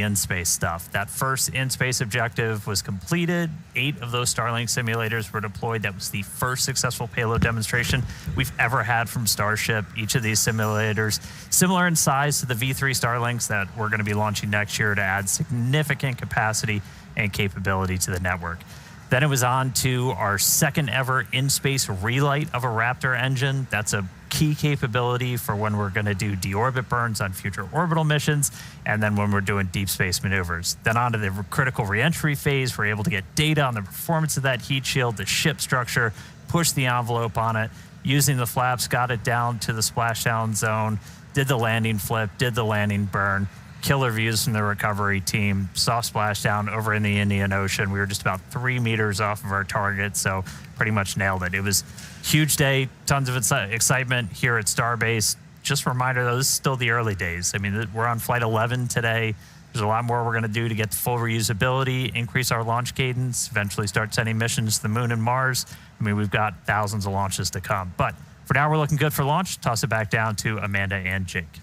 in-space stuff. That first in-space objective was completed. 8 of those Starlink simulators were deployed. That was the first successful payload demonstration we've ever had from Starship. Each of these simulators, similar in size to the V3 Starlinks that we're going to be launching next year to add significant capacity and capability to the network. Then it was on to our second ever in-space relight of a Raptor engine. That's a key capability for when we're going to do deorbit burns on future orbital missions, and then when we're doing deep space maneuvers. Then on to the critical reentry phase, we're able to get data on the performance of that heat shield, the ship structure, push the envelope on it, using the flaps, got it down to the splashdown zone, did the landing flip, did the landing burn. Killer views from the recovery team, soft splashdown over in the Indian Ocean. We were just about 3 meters off of our target, so pretty much nailed it. It was a huge day, tons of excitement here at Starbase. Just a reminder, though, this is still the early days. I mean, we're on Flight 11 today. There's a lot more we're going to do to get full reusability, increase our launch cadence, eventually start sending missions to the moon and Mars. I mean, we've got thousands of launches to come. But for now, we're looking good for launch. Toss it back down to Amanda and Jake.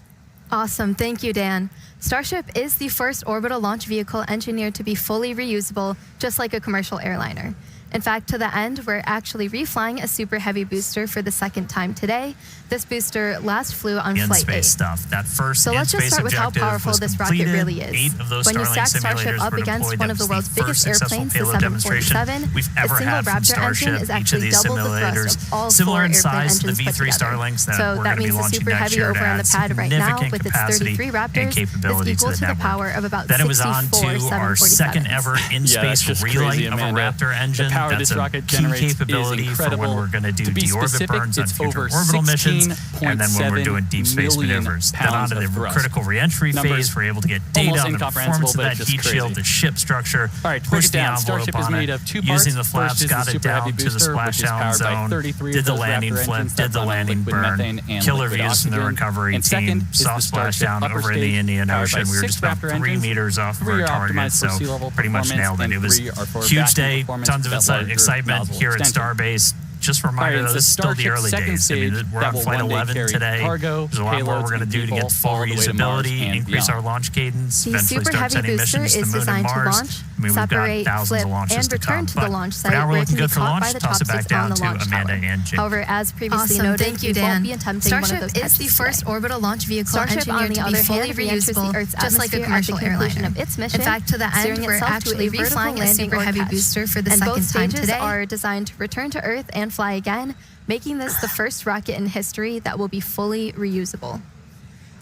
Awesome. Thank you, Dan. Starship is the first orbital launch vehicle engineered to be fully reusable, just like a commercial airliner. In fact, to the end, we're actually reflying a Super Heavy booster for the second time today. This booster last flew on Flight 8. Stuff. That first so let's just start with how powerful this rocket really is. When you stack Starship up against one of the world's biggest airplanes, the 747, a single Raptor engine is actually double the thrust of all 4 airplane engines put together. So that means the Super Heavy over on the pad right now, with its 33 Raptors, is equal to the power of about 64 747s. Second ever in-space relight of a Raptor engine. That's a key capability for when we're going to do deorbit burns on future orbital missions, and then when we're doing deep space maneuvers. Then on to the critical reentry phase, we're able to get data on the performance of that heat shield, the ship structure, push the envelope on it, using the flaps, got it down to the splashdown zone, did the landing flip, did the landing burn, killer views from the recovery team, soft splashdown over in the Indian Ocean. We were just about 3 meters off of our target, so pretty much nailed it. It was a huge day, tons of excitement here at Starbase. Just a reminder, though, this is still the early days. I mean, we're on Flight 11 today. There's a lot more we're going to do to get full reusability, increase our launch cadence, eventually start sending missions to the moon and Mars. I mean, we've got thousands of launches to come. But for now, we're looking good for launch. Toss it back down to Amanda and Jake. However, as previously noted, thank you, Dan. Starship is the first orbital launch vehicle engineered to be fully reusable, just like a commercial airliner. In fact, to the end, we're actually reflying a Super Heavy booster for the second time today. Both stages are designed to return to Earth and fly again, making this the first rocket in history that will be fully reusable.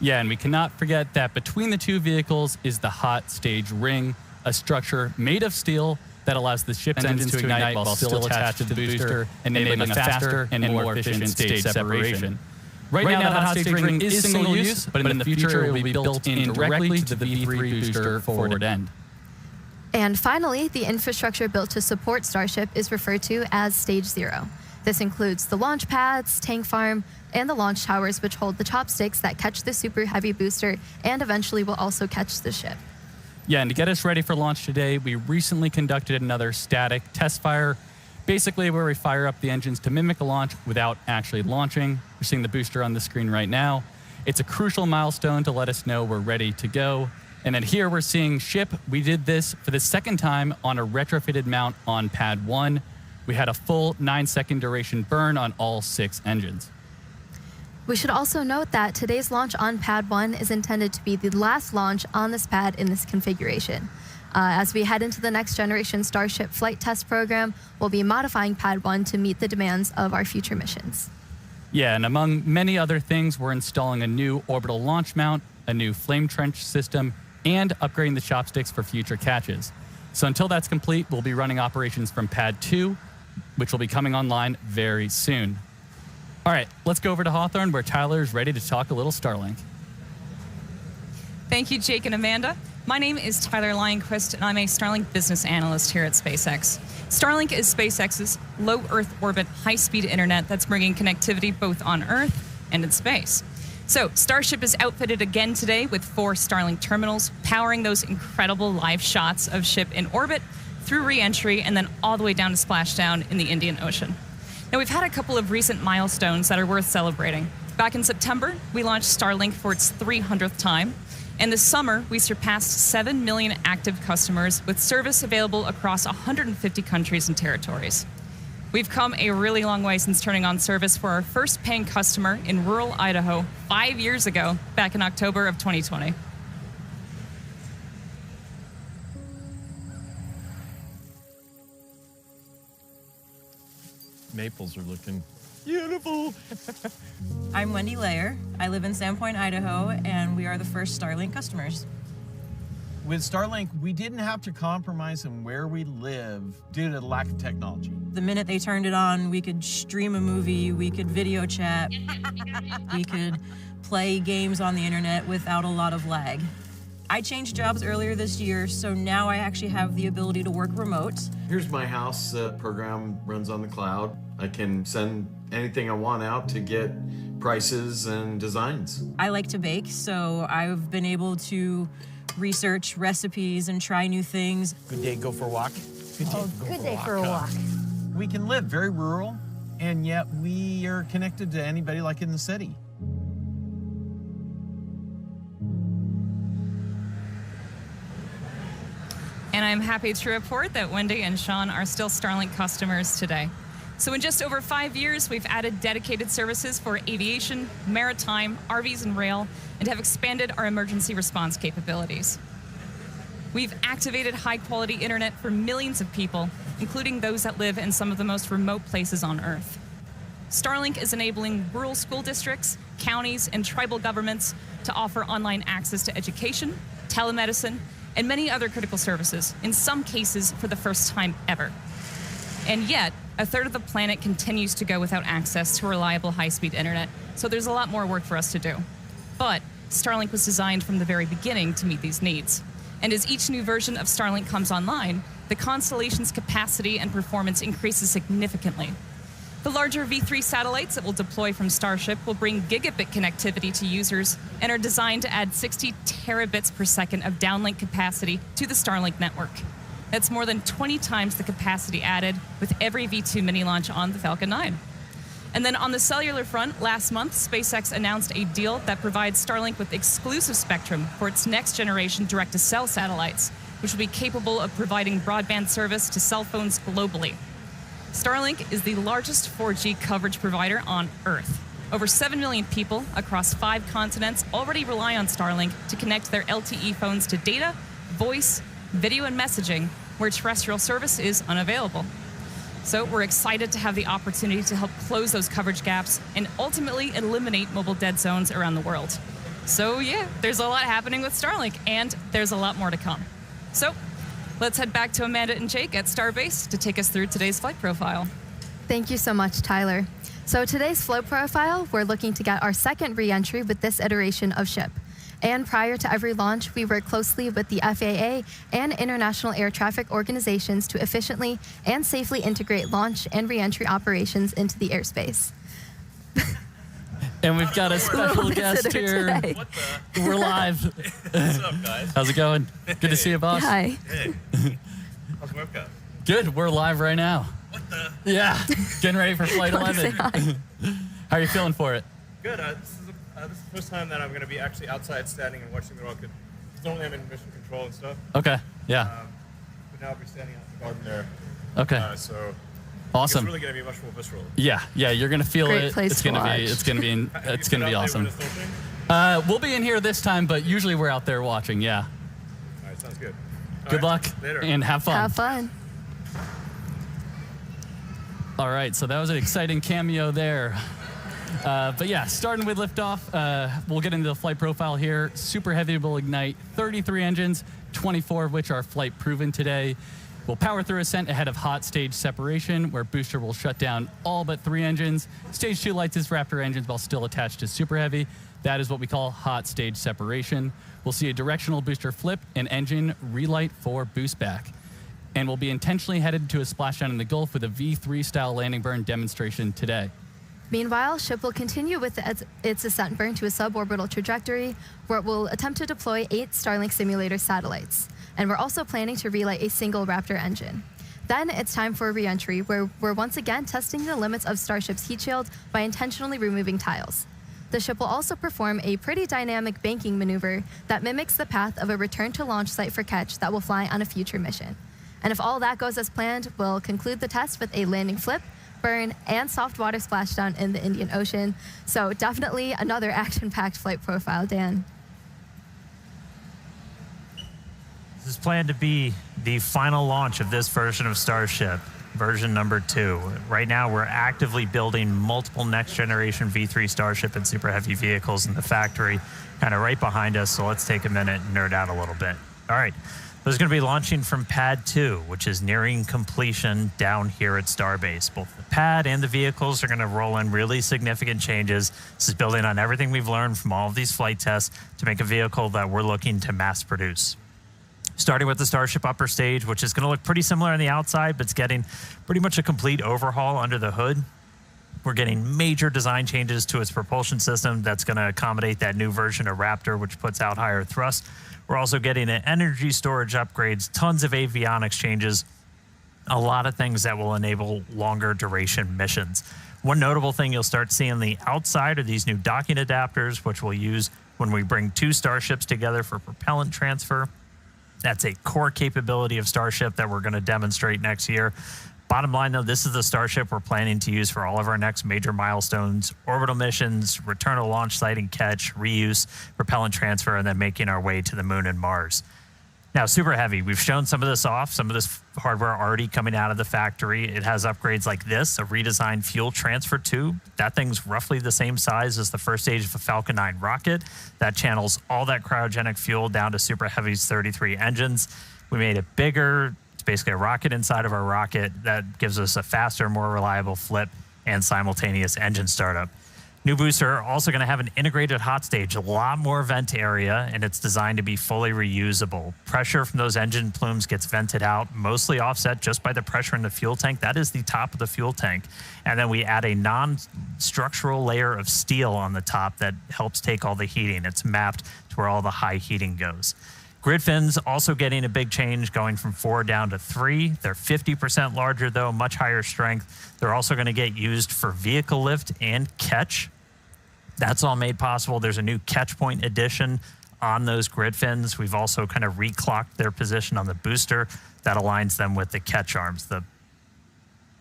Yeah, and we cannot forget that between the two vehicles is the hot stage ring, a structure made of steel that allows the ship's engines to ignite while still attached to the booster, enabling a faster and more efficient stage separation. Right now, the hot stage ring is single use, but in the future, it will be built in directly to the V3 booster forward end. And finally, the infrastructure built to support Starship is referred to as Stage 0. This includes the launch pads, tank farm, and the launch towers, which hold the chopsticks that catch the Super Heavy booster and eventually will also catch the ship. Yeah, and to get us ready for launch today, we recently conducted another static test fire, basically where we fire up the engines to mimic a launch without actually launching. We're seeing the booster on the screen right now. It's a crucial milestone to let us know we're ready to go. And then here we're seeing ship. We did this for the second time on a retrofitted mount on Pad 1. We had a full 9-second duration burn on all 6 engines. We should also note that today's launch on Pad 1 is intended to be the last launch on this pad in this configuration. As we head into the next generation Starship flight test program, we'll be modifying Pad 1 to meet the demands of our future missions. Yeah, and among many other things, we're installing a new orbital launch mount, a new flame trench system, and upgrading the chopsticks for future catches. So until that's complete, we'll be running operations from Pad 2, which will be coming online very soon. All right, let's go over to Hawthorne, where Tyler is ready to talk a little Starlink. Thank you, Jake and Amanda. My name is Tyler Lionquist, and I'm a Starlink business analyst here at SpaceX. Starlink is SpaceX's low Earth orbit, high-speed internet that's bringing connectivity both on Earth and in space. So Starship is outfitted again today with 4 Starlink terminals, powering those incredible live shots of ship in orbit, through re-entry, and then all the way down to splashdown in the Indian Ocean. Now, we've had a couple of recent milestones that are worth celebrating. Back in September, we launched Starlink for its 300th time. And this summer, we surpassed 7 million active customers with service available across 150 countries and territories. We've come a really long way since turning on service for our first paying customer in rural Idaho 5 years ago, back in October of 2020. Maples are looking beautiful. I'm Wendy Layer. I live in Sandpoint, Idaho, and we are the first Starlink customers. With Starlink, we didn't have to compromise on where we live due to the lack of technology. The minute they turned it on, we could stream a movie, we could video chat, we could play games on the internet without a lot of lag. I changed jobs earlier this year, so now I actually have the ability to work remote. Here's my house. Program runs on the cloud. I can send anything I want out to get prices and designs. I like to bake, so I've been able to research recipes and try new things. Good day, go for a walk. Good day for a walk. We can live very rural, and yet we are connected to anybody like in the city. And I'm happy to report that Wendy and Sean are still Starlink customers today. So in just over 5 years, we've added dedicated services for aviation, maritime, RVs, and rail, and have expanded our emergency response capabilities. We've activated high-quality internet for millions of people, including those that live in some of the most remote places on Earth. Starlink is enabling rural school districts, counties, and tribal governments to offer online access to education, telemedicine, and many other critical services, in some cases for the first time ever. And yet, a third of the planet continues to go without access to reliable high-speed internet, so there's a lot more work for us to do. But Starlink was designed from the very beginning to meet these needs. And as each new version of Starlink comes online, the constellation's capacity and performance increases significantly. The larger V3 satellites that will deploy from Starship will bring gigabit connectivity to users and are designed to add 60 terabits per second of downlink capacity to the Starlink network. That's more than 20 times the capacity added with every V2 mini launch on the Falcon 9. And then on the cellular front, last month, SpaceX announced a deal that provides Starlink with exclusive spectrum for its next generation direct-to-cell satellites, which will be capable of providing broadband service to cell phones globally. Starlink is the largest 4G coverage provider on Earth. Over 7 million people across 5 continents already rely on Starlink to connect their LTE phones to data, voice, video, and messaging, where terrestrial service is unavailable. So we're excited to have the opportunity to help close those coverage gaps and ultimately eliminate mobile dead zones around the world. So yeah, there's a lot happening with Starlink, and there's a lot more to come. So let's head back to Amanda and Jake at Starbase to take us through today's flight profile. Thank you so much, Tyler. So today's flight profile, we're looking to get our second re-entry with this iteration of ship. And prior to every launch, we work closely with the FAA and international air traffic organizations to efficiently and safely integrate launch and re-entry operations into the airspace. And we've got a special guest here. What the? We're live. What's up, guys? How's it going? Good to see you, boss. Hi. Hey. How's work going? Good. We're live right now. What the? Yeah. Getting ready for Flight 11. How are you feeling for it? Good. This is the first time that I'm going to be actually outside standing and watching the rocket. Normally I'm in mission control and stuff. Okay. Yeah. But now I'll be standing out in the garden there. Okay. So Awesome. it's really going to be much more visceral. Yeah. You're gonna feel Great it. place It's to gonna watch. be. It's gonna be. It's gonna be awesome. All We'll be in here this time, but usually we're out there watching. Yeah. right, sounds good. Good luck Later. and have fun. Have fun. All right, so that was an exciting cameo there. But yeah, starting with liftoff, we'll get into the flight profile here. Super Heavy will ignite 33 engines, 24 of which are flight proven today. We'll power through ascent ahead of hot stage separation, where booster will shut down all but 3 engines. Stage 2 lights its Raptor engines while still attached to Super Heavy. That is what we call hot stage separation. We'll see a directional booster flip and engine relight for boost back. And we'll be intentionally headed to a splashdown in the Gulf with a V3 style landing burn demonstration today. Meanwhile, ship will continue with its ascent burn to a suborbital trajectory, where it will attempt to deploy 8 Starlink simulator satellites. And we're also planning to relight a single Raptor engine. Then it's time for a re-entry, where we're once again testing the limits of Starship's heat shield by intentionally removing tiles. The ship will also perform a pretty dynamic banking maneuver that mimics the path of a return to launch site for Ketch that will fly on a future mission. And if all that goes as planned, we'll conclude the test with a landing flip, burn, and soft water splashdown in the Indian Ocean. So definitely another action-packed flight profile, Dan. This is planned to be the final launch of this version of Starship, version number 2. Right now, we're actively building multiple next-generation V3 Starship and Super Heavy vehicles in the factory, kind of right behind us. So let's take a minute and nerd out a little bit. All right. This is going to be launching from Pad 2, which is nearing completion down here at Starbase. Both the pad and the vehicles are going to roll in really significant changes. This is building on everything we've learned from all of these flight tests to make a vehicle that we're looking to mass produce. Starting with the Starship upper stage, which is going to look pretty similar on the outside, but it's getting pretty much a complete overhaul under the hood. We're getting major design changes to its propulsion system that's going to accommodate that new version of Raptor, which puts out higher thrust. We're also getting an energy storage upgrades, tons of avionics changes, a lot of things that will enable longer duration missions. One notable thing you'll start seeing on the outside are these new docking adapters, which we'll use when we bring 2 Starships together for propellant transfer. That's a core capability of Starship that we're going to demonstrate next year. Bottom line, though, this is the Starship we're planning to use for all of our next major milestones: orbital missions, return to launch site and catch, reuse, propellant transfer, and then making our way to the moon and Mars. Now, Super Heavy, we've shown some of this off, some of this hardware already coming out of the factory. It has upgrades like this, a redesigned fuel transfer tube. That thing's roughly the same size as the first stage of a Falcon 9 rocket. That channels all that cryogenic fuel down to Super Heavy's 33 engines. We made it bigger. Basically a rocket inside of our rocket that gives us a faster, more reliable flip and simultaneous engine startup. New booster also going to have an integrated hot stage, a lot more vent area, and it's designed to be fully reusable. Pressure from those engine plumes gets vented out, mostly offset just by the pressure in the fuel tank. That is the top of the fuel tank. And then we add a non-structural layer of steel on the top that helps take all the heating. It's mapped to where all the high heating goes. Grid fins also getting a big change, going from 4 down to 3. They're 50% larger, though, much higher strength. They're also going to get used for vehicle lift and catch. That's all made possible. There's a new catch point addition on those grid fins. We've also kind of reclocked their position on the booster. That aligns them with the catch arms.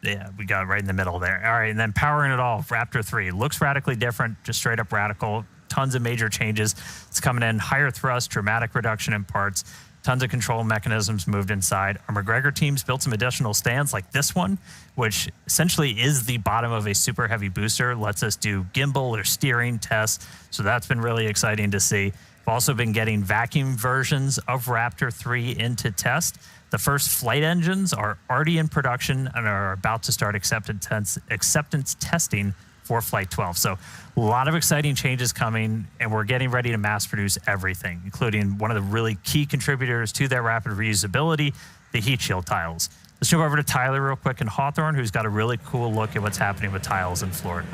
Yeah, we got it right in the middle there. All right, and then powering it all, Raptor 3. Looks radically different, just straight up radical. Tons of major changes. It's coming in higher thrust, dramatic reduction in parts, tons of control mechanisms moved inside. Our McGregor teams built some additional stands like this one, which essentially is the bottom of a Super Heavy booster, lets us do gimbal or steering tests. So that's been really exciting to see. We've also been getting vacuum versions of Raptor 3 into test. The first flight engines are already in production and are about to start acceptance testing for Flight 12. So a lot of exciting changes coming, and we're getting ready to mass produce everything, including one of the really key contributors to that rapid reusability, the heat shield tiles. Let's jump over to Tyler real quick in Hawthorne, who's got a really cool look at what's happening with tiles in Florida.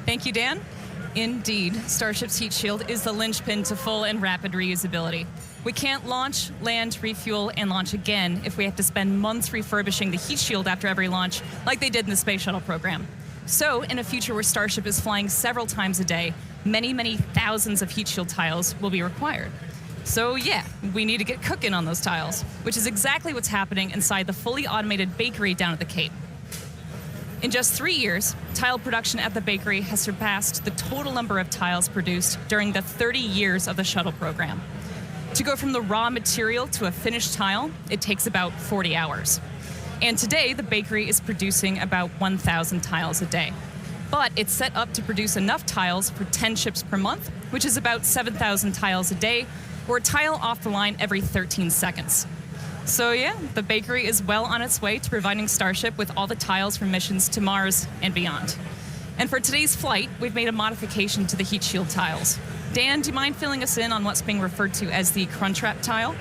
Thank you, Dan. Indeed, Starship's heat shield is the linchpin to full and rapid reusability. We can't launch, land, refuel, and launch again if we have to spend months refurbishing the heat shield after every launch, like they did in the Space Shuttle program. So, in a future where Starship is flying several times a day, many, many thousands of heat shield tiles will be required. So yeah, we need to get cooking on those tiles, which is exactly what's happening inside the fully automated bakery down at the Cape. In just 3 years, tile production at the bakery has surpassed the total number of tiles produced during the 30 years of the shuttle program. To go from the raw material to a finished tile, it takes about 40 hours. And today, the bakery is producing about 1,000 tiles a day. But it's set up to produce enough tiles for 10 ships per month, which is about 7,000 tiles a day, or a tile off the line every 13 seconds. So yeah, the bakery is well on its way to providing Starship with all the tiles for missions to Mars and beyond. And for today's flight, we've made a modification to the heat shield tiles. Dan, do you mind filling us in on what's being referred to as the Crunchwrap tile?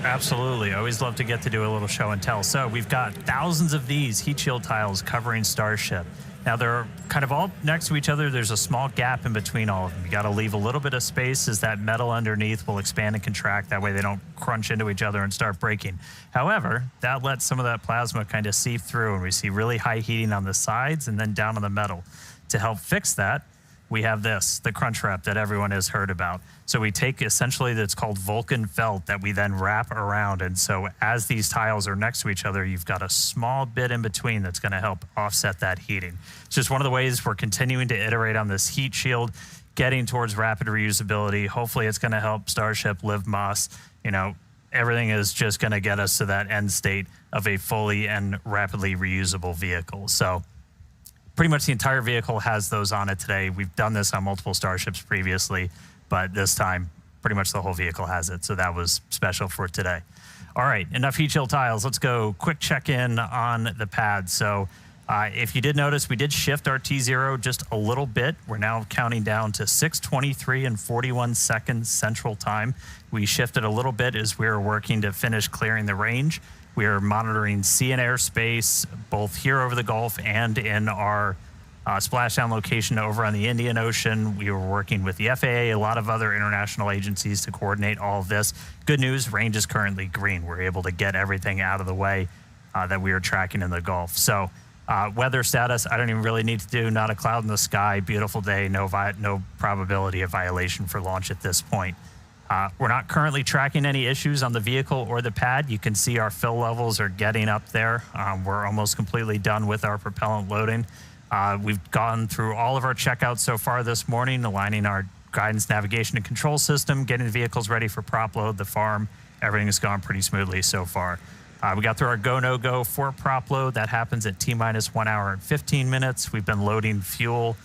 Absolutely. I always love to get to do a little show and tell. So we've got thousands of these heat shield tiles covering Starship. Now they're kind of all next to each other. There's a small gap in between all of them. You got to leave a little bit of space as that metal underneath will expand and contract. That way they don't crunch into each other and start breaking. However, that lets some of that plasma kind of seep through, and we see really high heating on the sides and then down on the metal. To help fix that, we have this, the crunch wrap that everyone has heard about. So we take essentially that's called Vulcan felt that we then wrap around. And so as these tiles are next to each other, you've got a small bit in between that's going to help offset that heating. It's just one of the ways we're continuing to iterate on this heat shield, getting towards rapid reusability. Hopefully it's going to help Starship live Moss. You know, everything is just going to get us to that end state of a fully and rapidly reusable vehicle. So pretty much the entire vehicle has those on it today. We've done this on multiple Starships previously, but this time pretty much the whole vehicle has it. So that was special for today. All right, enough heat shield tiles. Let's go quick check-in on the pad. So if you did notice, we did shift our T0 just a little bit. We're now counting down to 6:23 and 41 seconds Central Time. We shifted a little bit as we were working to finish clearing the range. We are monitoring sea and airspace, both here over the Gulf and in our splashdown location over on the Indian Ocean. We were working with the FAA, a lot of other international agencies to coordinate all of this. Good news, range is currently green. We're able to get everything out of the way that we are tracking in the Gulf. So weather status, I don't even really need to do, not a cloud in the sky, beautiful day, no probability of violation for launch at this point. We're not currently tracking any issues on the vehicle or the pad. You can see our fill levels are getting up there. We're almost completely done with our propellant loading. We've gone through all of our checkouts so far this morning, aligning our guidance, navigation, and control system, getting the vehicles ready for prop load, the farm. Everything has gone pretty smoothly so far. We got through our go, no go for prop load. That happens at T-minus 1 hour and 15 minutes. We've been loading fuel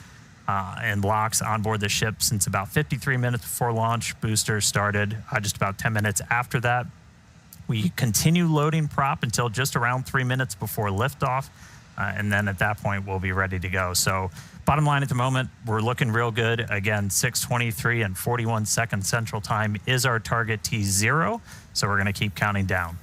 and locks on board the ship since about 53 minutes before launch. Boosters started just about 10 minutes after that. We continue loading prop until just around 3 minutes before liftoff, and then at that point we'll be ready to go. So bottom line at the moment, we're looking real good. Again, 6:23 and 41 seconds Central Time is our target T0, so we're going to keep counting down.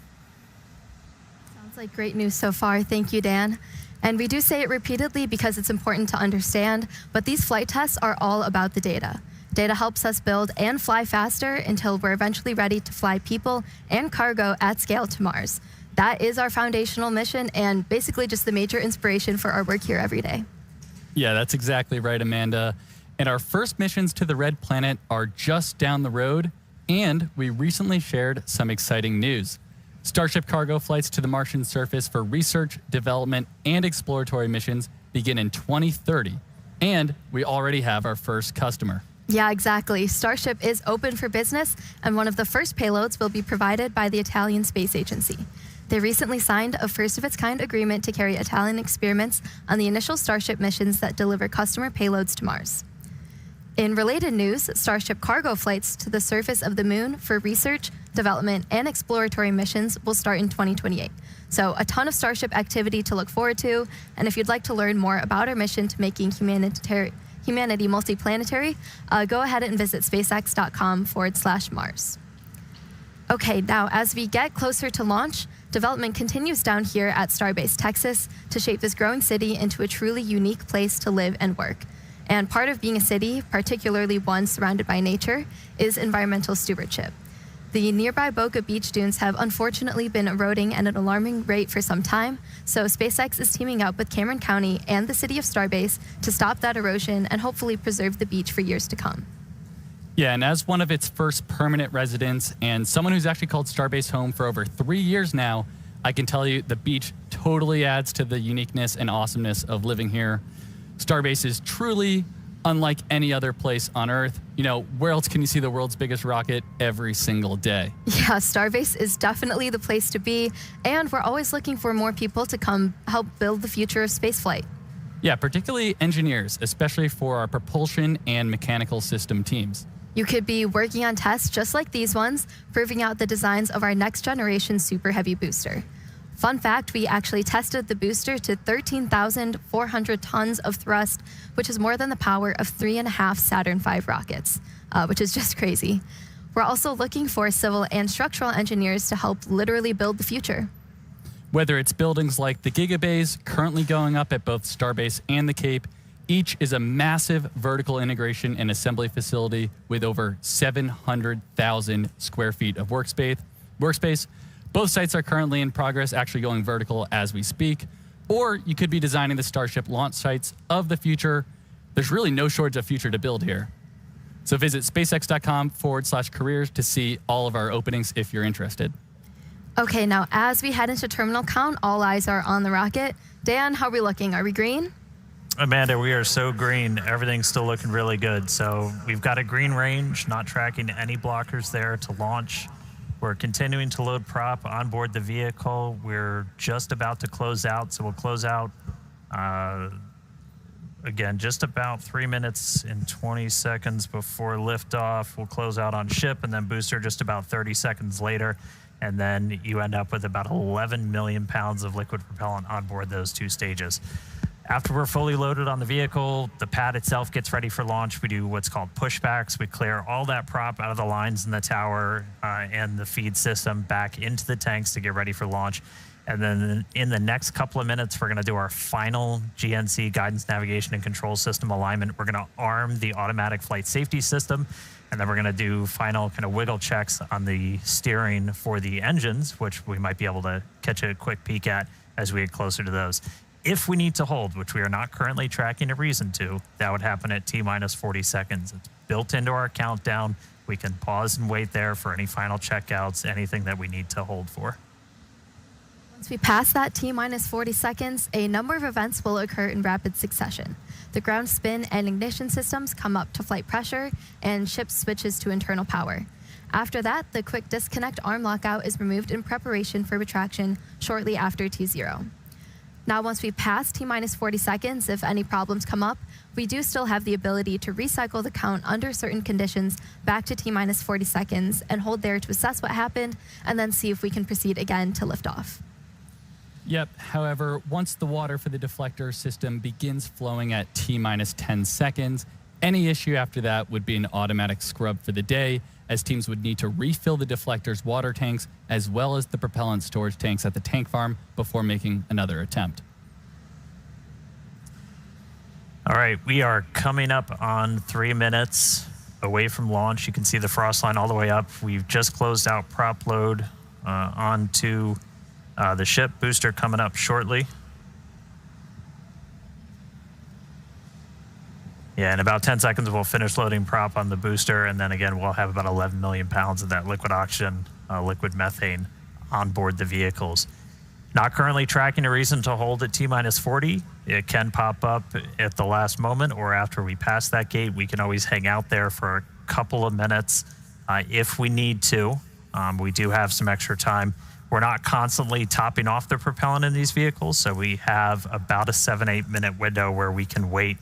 Sounds like great news so far. Thank you, Dan. And we do say it repeatedly because it's important to understand, but these flight tests are all about the data. Data helps us build and fly faster until we're eventually ready to fly people and cargo at scale to Mars. That is our foundational mission and basically just the major inspiration for our work here every day. Yeah, that's exactly right, Amanda. And our first missions to the Red Planet are just down the road, and we recently shared some exciting news. Starship cargo flights to the Martian surface for research, development, and exploratory missions begin in 2030. And we already have our first customer. Yeah, exactly. Starship is open for business, and one of the first payloads will be provided by the Italian Space Agency. They recently signed a first-of-its-kind agreement to carry Italian experiments on the initial Starship missions that deliver customer payloads to Mars. In related news, Starship cargo flights to the surface of the Moon for research, development, and exploratory missions will start in 2028. So a ton of Starship activity to look forward to, and if you'd like to learn more about our mission to making humanity multiplanetary, go ahead and visit spacex.com/Mars. Okay, now as we get closer to launch, development continues down here at Starbase, Texas, to shape this growing city into a truly unique place to live and work. And part of being a city, particularly one surrounded by nature, is environmental stewardship. The nearby Boca Beach dunes have unfortunately been eroding at an alarming rate for some time, so SpaceX is teaming up with Cameron County and the city of Starbase to stop that erosion and hopefully preserve the beach for years to come. Yeah, and as one of its first permanent residents and someone who's actually called Starbase home for over 3 years now, I can tell you the beach totally adds to the uniqueness and awesomeness of living here. Starbase is truly unlike any other place on Earth. You know, where else can you see the world's biggest rocket every single day? Yeah, Starbase is definitely the place to be, and we're always looking for more people to come help build the future of spaceflight. Yeah, particularly engineers, especially for our propulsion and mechanical system teams. You could be working on tests just like these ones, proving out the designs of our next generation Super Heavy booster. Fun fact, we actually tested the booster to 13,400 tons of thrust, which is more than the power of 3.5 Saturn V rockets, which is just crazy. We're also looking for civil and structural engineers to help literally build the future. Whether it's buildings like the Gigabays currently going up at both Starbase and the Cape, each is a massive vertical integration and assembly facility with over 700,000 square feet of workspace. Both sites are currently in progress, actually going vertical as we speak. Or you could be designing the Starship launch sites of the future, There's really no shortage of future to build here. So visit spacex.com/careers to see all of our openings if you're interested. Okay, now as we head into terminal count, all eyes are on the rocket. Dan, how are we looking? Are we green? Amanda, we are so green. Everything's still looking really good. So we've got a green range, not tracking any blockers there to launch. We're continuing to load prop on board the vehicle. We're just about to close out, so we'll close out again, just about 3 minutes and 20 seconds before liftoff. We'll close out on ship, and then booster just about 30 seconds later. And then you end up with about 11 million pounds of liquid propellant on board those two stages. After we're fully loaded on the vehicle, the pad itself gets ready for launch. We do what's called pushbacks. We clear all that prop out of the lines in the tower and the feed system back into the tanks to get ready for launch. And then in the next couple of minutes, we're going to do our final GNC guidance, navigation, and control system alignment. We're going to arm the automatic flight safety system, and then we're going to do final kind of wiggle checks on the steering for the engines, which we might be able to catch a quick peek at as we get closer to those. If we need to hold, which we are not currently tracking a reason to, that would happen at T-minus 40 seconds. It's built into our countdown. We can pause and wait there for any final checkouts, anything that we need to hold for. Once we pass that T-minus 40 seconds, a number of events will occur in rapid succession. The ground spin and ignition systems come up to flight pressure, and ship switches to internal power. After that, the quick disconnect arm lockout is removed in preparation for retraction shortly after T0. Now, once we pass T-minus 40 seconds, if any problems come up, we do still have the ability to recycle the count under certain conditions back to T-minus 40 seconds and hold there to assess what happened and then see if we can proceed again to liftoff. Yep. However, once the water for the deflector system begins flowing at T-minus 10 seconds, any issue after that would be an automatic scrub for the day, as teams would need to refill the deflector's water tanks as well as the propellant storage tanks at the tank farm before making another attempt. All right, we are coming up on 3 minutes away from launch. You can see the frost line all the way up. We've just closed out prop load onto the ship. Booster coming up shortly. Yeah, in about 10 seconds, we'll finish loading prop on the booster, and then again, we'll have about 11 million pounds of that liquid oxygen, liquid methane on board the vehicles. Not currently tracking a reason to hold at T-minus 40. It can pop up at the last moment or after we pass that gate. We can always hang out there for a couple of minutes if we need to. We do have some extra time. We're not constantly topping off the propellant in these vehicles, so we have about a 7-8 minute window where we can wait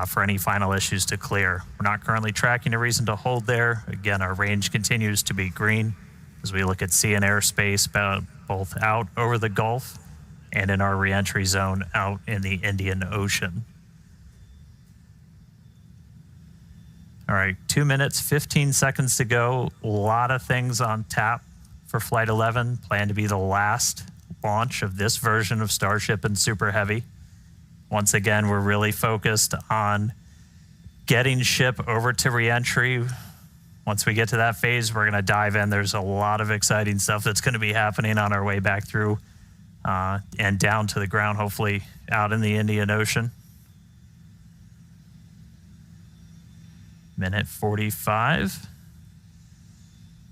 for any final issues to clear. We're not currently tracking a reason to hold there. Again, our range continues to be green as we look at sea and airspace, both out over the Gulf and in our reentry zone out in the Indian Ocean. All right, 2 minutes, 15 seconds to go. A lot of things on tap for Flight 11. Planned to be the last launch of this version of Starship and Super Heavy. Once again, we're really focused on getting ship over to reentry. Once we get to that phase, we're going to dive in. There's a lot of exciting stuff that's going to be happening on our way back through and down to the ground, hopefully out in the Indian Ocean. Minute 45.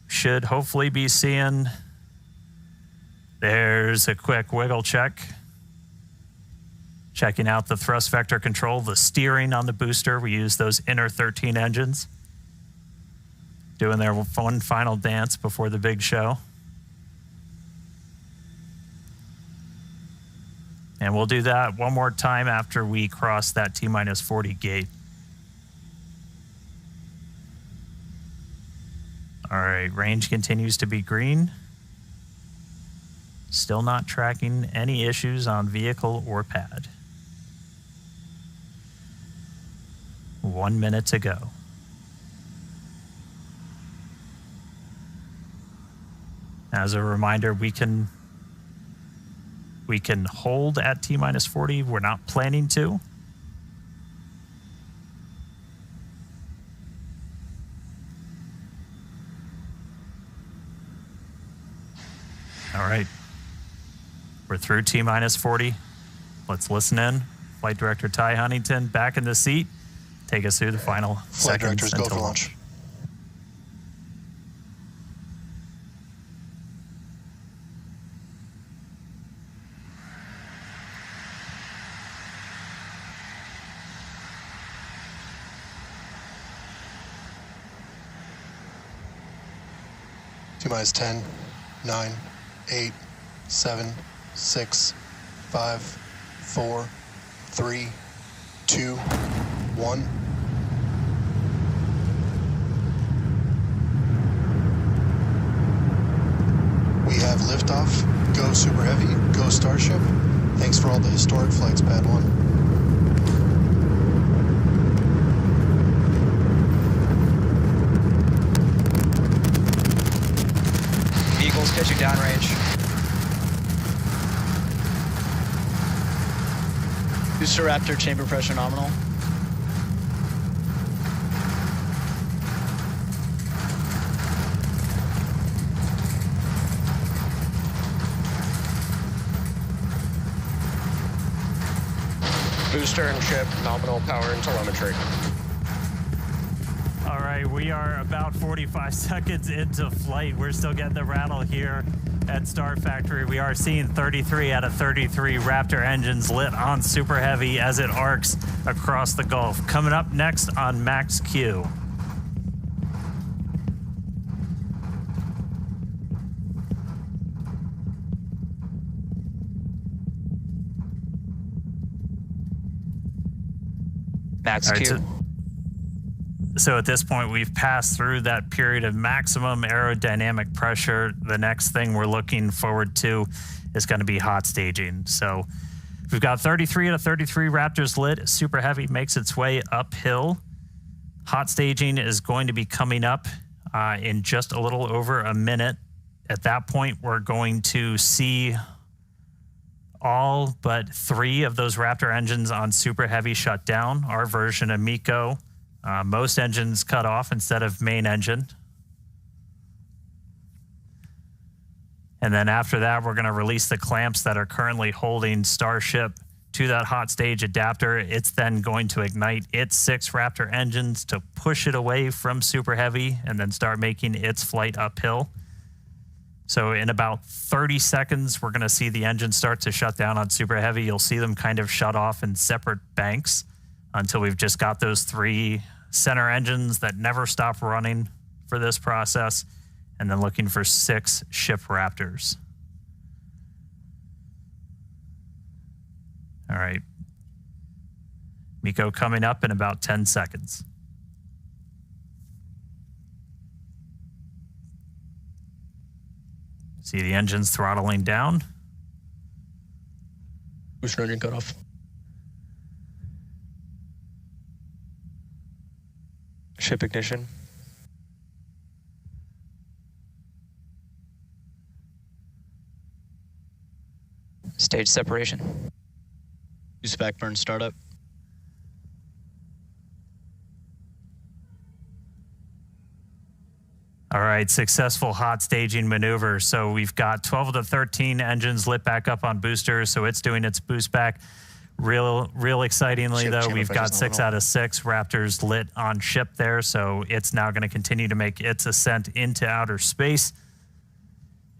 Should hopefully be seeing, there's a quick wiggle check. Checking out the thrust vector control, the steering on the booster. We use those inner 13 engines. Doing their one final dance before the big show. And we'll do that one more time after we cross that T-minus 40 gate. All right, range continues to be green. Still not tracking any issues on vehicle or pad. 1 minute to go. As a reminder, we can hold at T-minus 40. We're not planning to. All right. We're through T-minus 40. Let's listen in. Flight Director Ty Huntington back in the seat. take us through the final Flight seconds directors, go until for launch. T-minus 10, 9, 8, 7, 6, 5, 4, 3, 2, 1. We have liftoff. Go Super Heavy. Go Starship. Thanks for all the historic flights, Pad 1. Eagles catching downrange. Booster Raptor chamber pressure nominal. Booster and ship, nominal power and telemetry. All right, we are about 45 seconds into flight. We're still getting the rattle here at Star Factory. We are seeing 33 out of 33 Raptor engines lit on Super Heavy as it arcs across the Gulf. Coming up next on Max Q. Max Q. So at this point, we've passed through that period of maximum aerodynamic pressure. The next thing we're looking forward to is going to be hot staging. So we've got 33 out of 33 Raptors lit. Super Heavy makes its way uphill. Hot staging is going to be coming up in just a little over a minute. At that point, we're going to see all but 3 of those Raptor engines on Super Heavy shut down. Our version of MECO. Most engines cut off instead of main engine. And then after that, we're going to release the clamps that are currently holding Starship to that hot stage adapter. It's then going to ignite its 6 Raptor engines to push it away from Super Heavy and then start making its flight uphill. So in about 30 seconds, we're going to see the engines start to shut down on Super Heavy. You'll see them kind of shut off in separate banks until we've just got those 3 center engines that never stop running for this process, and then looking for 6 ship Raptors. All right. MECO coming up in about 10 seconds. See the engines throttling down. Booster engine cutoff. Ship ignition. Stage separation. Use backburn startup. All right, successful hot staging maneuver. So we've got 12 of the 13 engines lit back up on boosters, so it's doing its boost back. Real excitingly, though, we've got 6 out of 6 Raptors lit on ship there, so it's now going to continue to make its ascent into outer space.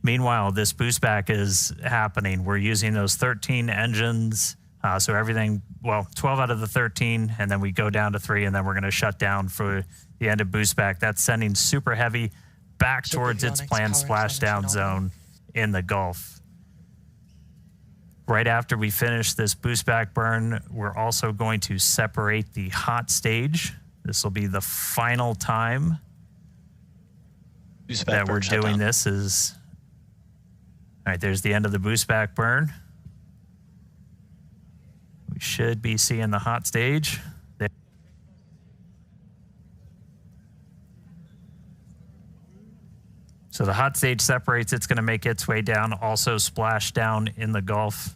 Meanwhile, this boost back is happening. We're using those 13 engines, so everything, well, 12 out of the 13, and then we go down to 3, and then we're going to shut down for the end of boost back. That's sending Super Heavy back towards its planned splashdown zone in the Gulf. Right after we finish this boost back burn, we're also going to separate the hot stage. This will be the final time that we're doing this. All right, there's the end of the boost back burn. We should be seeing the hot stage. So the hot stage separates. It's going to make its way down, also splash down in the Gulf.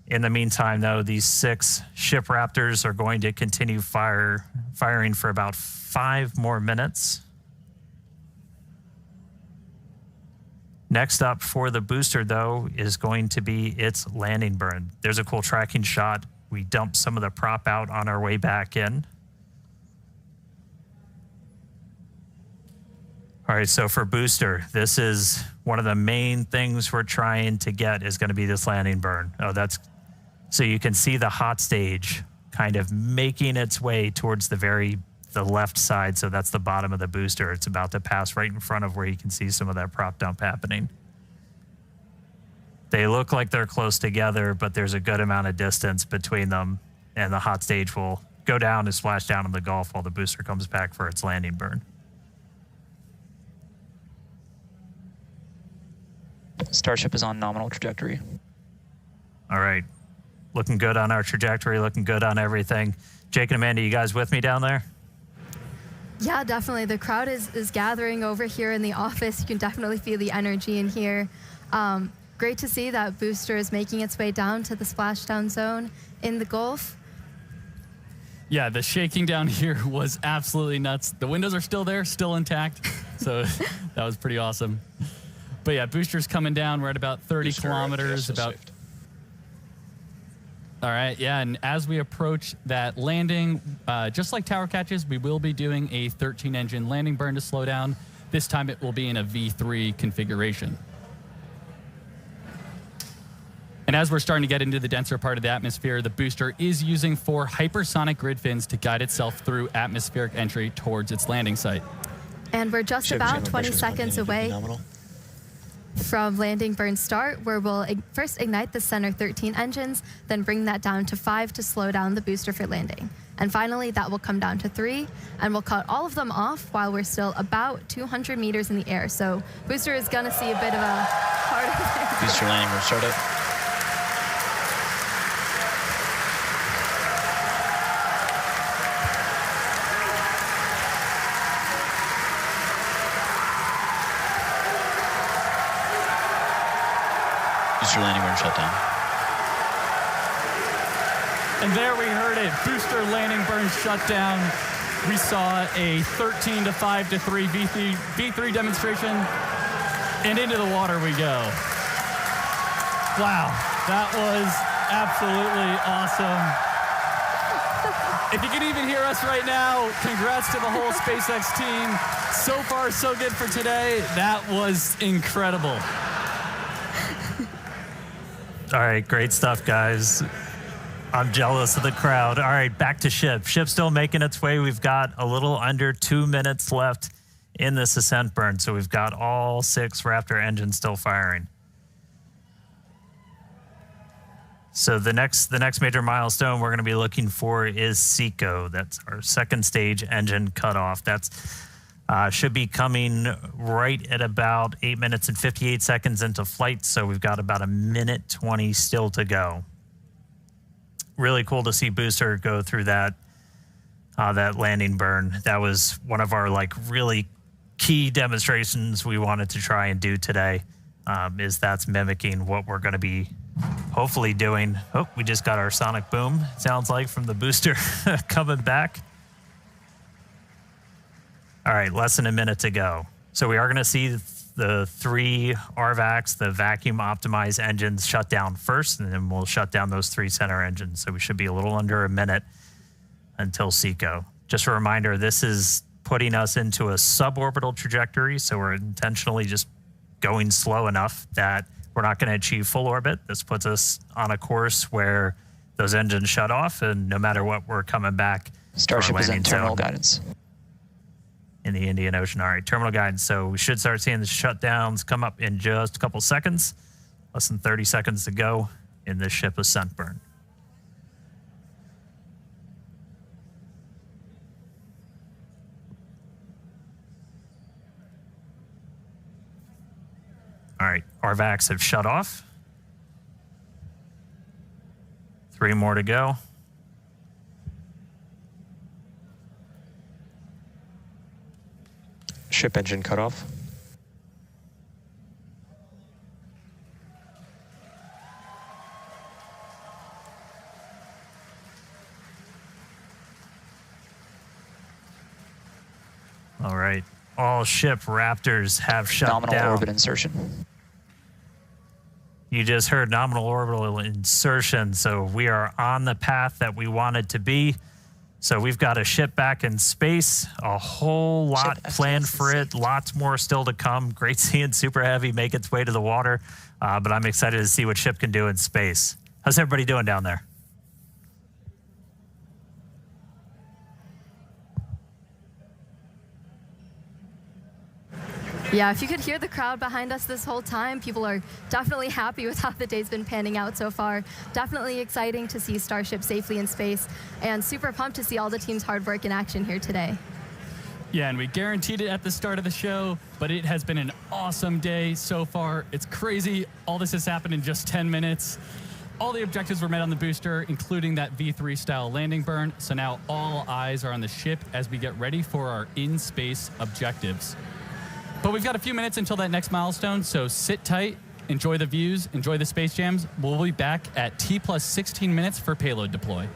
In the meantime, though, these 6 ship Raptors are going to continue firing for about 5 more minutes. Next up for the booster, though, is going to be its landing burn. There's a cool tracking shot. We dumped some of the prop out on our way back in. All right, so for booster, this is one of the main things we're trying to get is going to be this landing burn. Oh, that's so you can see the hot stage kind of making its way towards the left side. So that's the bottom of the booster. It's about to pass right in front of where you can see some of that prop dump happening. They look like they're close together, but there's a good amount of distance between them, and the hot stage will go down and splash down in the Gulf while the booster comes back for its landing burn. Starship is on nominal trajectory. All right. Looking good on our trajectory, looking good on everything. Jake and Amanda, you guys with me down there? Yeah, definitely. The crowd is gathering over here in the office. You can definitely feel the energy in here. Great to see that booster is making its way down to the splashdown zone in the Gulf. Yeah, the shaking down here was absolutely nuts. The windows are still there, still intact. So that was pretty awesome. But yeah, booster's coming down. We're at about 30 kilometers. All right, yeah, and as we approach that landing, just like tower catches, we will be doing a 13-engine landing burn to slow down. This time it will be in a V3 configuration. And as we're starting to get into the denser part of the atmosphere, the booster is using 4 hypersonic grid fins to guide itself through atmospheric entry towards its landing site. And we're just about 20 seconds away from landing burn start, where we'll first ignite the center 13 engines, then bring that down to 5 to slow down the booster for landing. And finally, that will come down to 3, and we'll cut all of them off while we're still about 200 meters in the air. So booster is going to see a bit of a harder Booster landing burn startup. Booster landing burn shutdown. And there we heard it. Booster landing burn shutdown. We saw a 13 to 5 to 3 V3 demonstration, and into the water we go. Wow, that was absolutely awesome. If you can even hear us right now, congrats to the whole SpaceX team. So far, so good for today. That was incredible. All right, great stuff, guys. I'm jealous of the crowd. All right, back to ship. Ship's still making its way. We've got a little under 2 minutes left in this ascent burn, so we've got all 6 Raptor engines still firing. So the next major milestone we're going to be looking for is SECO. That's our second stage engine cutoff. That's should be coming right at about 8 minutes and 58 seconds into flight. So we've got about 1:20 still to go. Really cool to see booster go through that landing burn. That was one of our really key demonstrations we wanted to try and do today. Is that's mimicking what we're going to be hopefully doing. Oh, we just got our sonic boom, sounds like, from the booster coming back. All right, less than a minute to go. So we are going to see the 3 RVACs, the vacuum optimized engines, shut down first, and then we'll shut down those 3 center engines. So we should be a little under a minute until SECO. Just a reminder, this is putting us into a suborbital trajectory, so we're intentionally just going slow enough that we're not going to achieve full orbit. This puts us on a course where those engines shut off, and no matter what, we're coming back. Starship is in terminal guidance. In the Indian Ocean. All right, terminal guidance. So we should start seeing the shutdowns come up in just a couple seconds. Less than 30 seconds to go in this ship ascent burn. All right, RVACs have shut off. 3 more to go. Ship engine cutoff. All right. All ship Raptors have shut down. Nominal orbit insertion. You just heard nominal orbital insertion, so we are on the path that we wanted to be. So we've got a ship back in space, a whole lot planned for it, lots more still to come. Great seeing Super Heavy make its way to the water, but I'm excited to see what Ship can do in space. How's everybody doing down there? Yeah, if you could hear the crowd behind us this whole time, people are definitely happy with how the day's been panning out so far. Definitely exciting to see Starship safely in space, and super pumped to see all the team's hard work in action here today. Yeah, and we guaranteed it at the start of the show, but it has been an awesome day so far. It's crazy. All this has happened in just 10 minutes. All the objectives were met on the booster, including that V3 style landing burn. So now all eyes are on the ship as we get ready for our in-space objectives. But we've got a few minutes until that next milestone, so sit tight, enjoy the views, enjoy the space jams. We'll be back at T plus 16 minutes for payload deploy.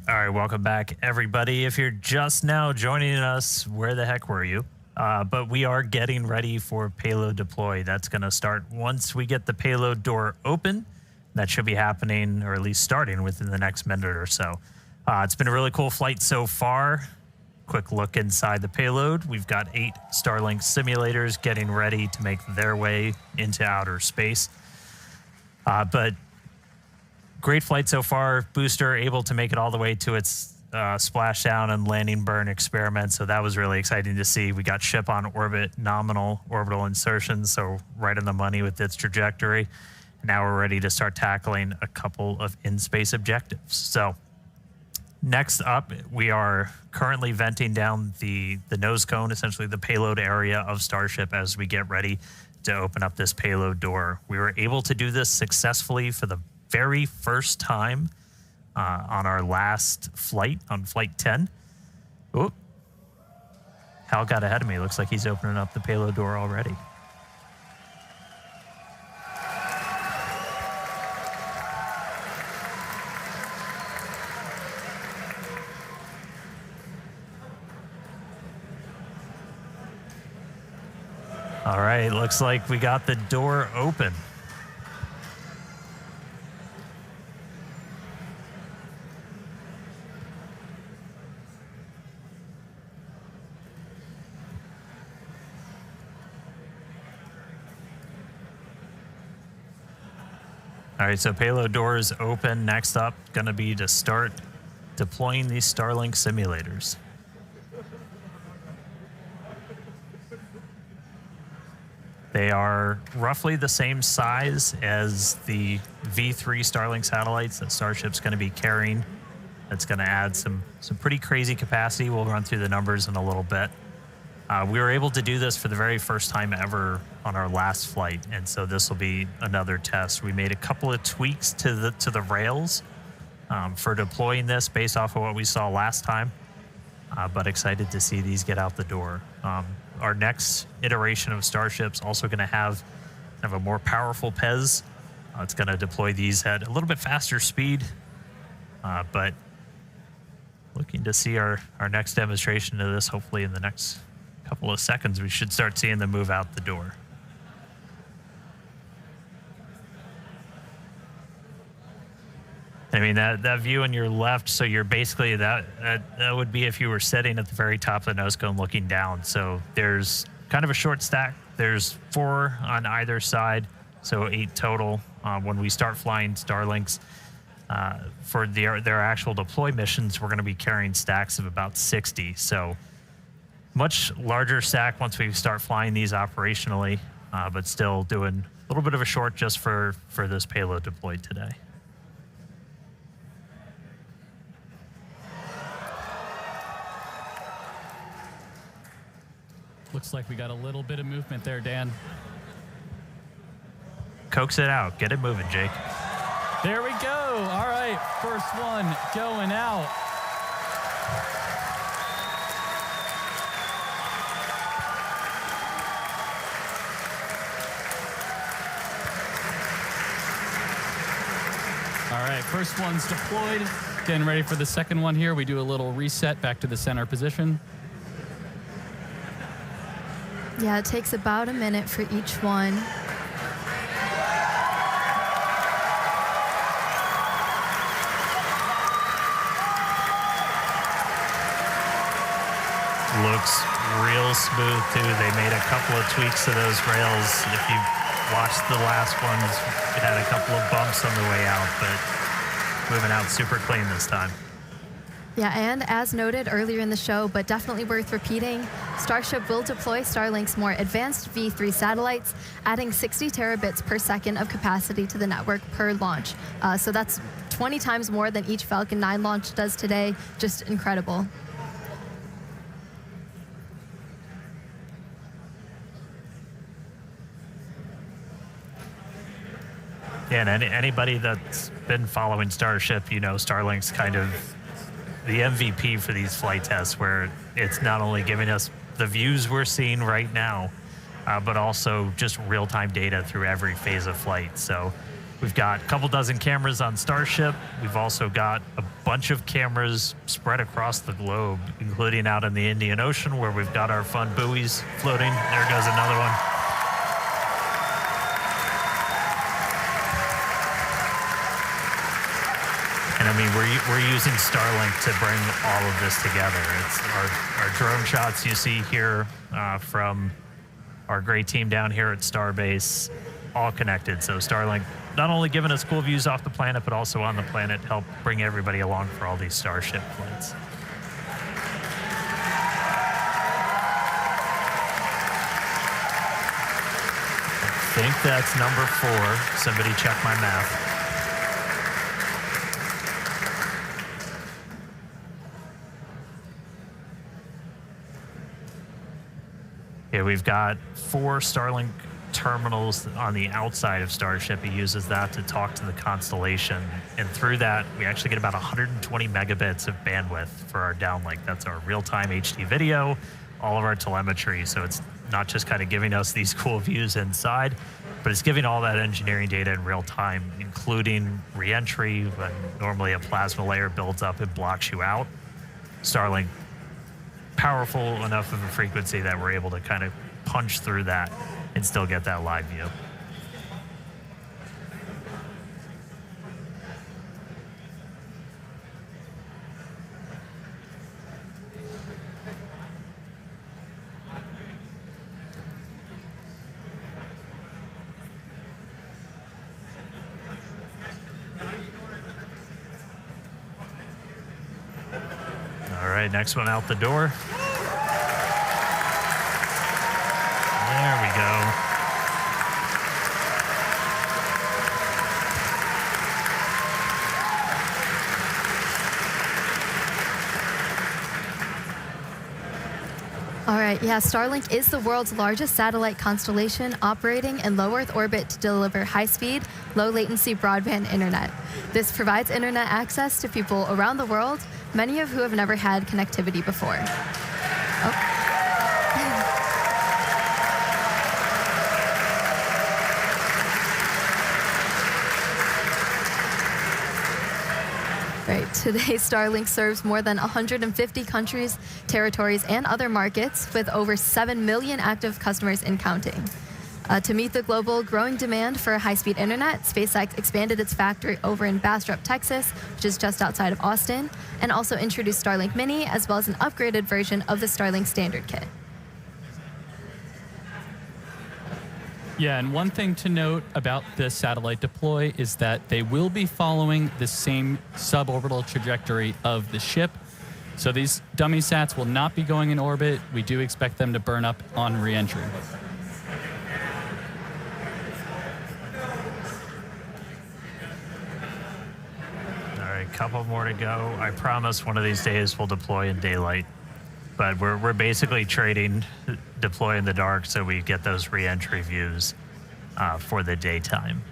All right, welcome back, everybody. If you're just now joining us, where the heck were you? But we are getting ready for payload deploy. That's going to start once we get the payload door open. That should be happening, or at least starting, within the next minute or so. It's been a really cool flight so far. Quick look inside the payload. We've got 8 Starlink simulators getting ready to make their way into outer space. But great flight so far. Booster able to make it all the way to its splashdown and landing burn experiment. So that was really exciting to see. We got ship on orbit, nominal orbital insertion, so right in the money with its trajectory. Now we're ready to start tackling a couple of in-space objectives. So next up, we are currently venting down the nose cone, essentially the payload area of Starship, as we get ready to open up this payload door. We were able to do this successfully for the very first time on our last flight, on flight 10. Oop. Hal got ahead of me. Looks like he's opening up the payload door already. All right, looks like we got the door open. All right, so payload door is open. Next up, going to be to start deploying these Starlink simulators. They are roughly the same size as the V3 Starlink satellites that Starship's going to be carrying. That's going to add some pretty crazy capacity. We'll run through the numbers in a little bit. We were able to do this for the very first time ever on our last flight, and so this will be another test. We made a couple of tweaks to the rails for deploying this based off of what we saw last time, but excited to see these get out the door. Our next iteration of Starship's also going to have kind of a more powerful PEZ. It's going to deploy these at a little bit faster speed, but looking to see our next demonstration of this hopefully in the next couple of seconds. We should start seeing them move out the door. I mean, that view on your left, so you're basically, that would be if you were sitting at the very top of the nose cone looking down. So there's kind of a short stack. There's 4 on either side, so 8 total. When we start flying Starlinks, for their actual deploy missions, we're going to be carrying stacks of about 60. So much larger stack once we start flying these operationally, but still doing a little bit of a short just for this payload deployed today. Looks like we got a little bit of movement there, Dan. Coax it out. Get it moving, Jake. There we go. All right, first one going out. All right, first one's deployed. Getting ready for the second one here. We do a little reset back to the center position. Yeah, it takes about a minute for each one. Looks real smooth too. They made a couple of tweaks to those rails. If you watched the last ones, it had a couple of bumps on the way out, but moving out super clean this time. Yeah, and as noted earlier in the show, but definitely worth repeating, Starship will deploy Starlink's more advanced V3 satellites, adding 60 terabits per second of capacity to the network per launch. So that's 20 times more than each Falcon 9 launch does today. Just incredible. Yeah, and anybody that's been following Starship, you know, Starlink's kind of the MVP for these flight tests, where it's not only giving us the views we're seeing right now, but also just real-time data through every phase of flight. So We've got a couple dozen cameras on Starship. We've also got a bunch of cameras spread across the globe, including out in the Indian Ocean, where we've got our fun buoys floating. There goes another one. And I mean, we're using Starlink to bring all of this together. It's our drone shots you see here from our great team down here at Starbase, all connected. So Starlink not only giving us cool views off the planet, but also on the planet, help bring everybody along for all these Starship flights. I think that's number 4. Somebody check my math. Yeah, we've got 4 Starlink terminals on the outside of Starship. He uses that to talk to the constellation. And through that, we actually get about 120 megabits of bandwidth for our downlink. That's our real-time HD video, all of our telemetry. So it's not just kind of giving us these cool views inside, but it's giving all that engineering data in real time, including re-entry. When normally a plasma layer builds up and blocks you out, Starlink, powerful enough of a frequency that we're able to kind of punch through that and still get that live view. All right, next one out the door. There we go. All right, yeah, Starlink is the world's largest satellite constellation operating in low Earth orbit to deliver high-speed, low-latency broadband internet. This provides internet access to people around the world, many of who have never had connectivity before. Oh. Right. Today, Starlink serves more than 150 countries, territories, and other markets with over 7 million active customers and counting. To meet the global growing demand for high-speed internet, SpaceX expanded its factory over in Bastrop, Texas, which is just outside of Austin, and also introduced Starlink Mini, as well as an upgraded version of the Starlink Standard Kit. Yeah, and one thing to note about this satellite deploy is that they will be following the same suborbital trajectory of the ship. So these dummy sats will not be going in orbit. We do expect them to burn up on re-entry. All right, couple more to go. I promise one of these days we'll deploy in daylight. But we're basically trading deploy in the dark so we get those re-entry views for the daytime.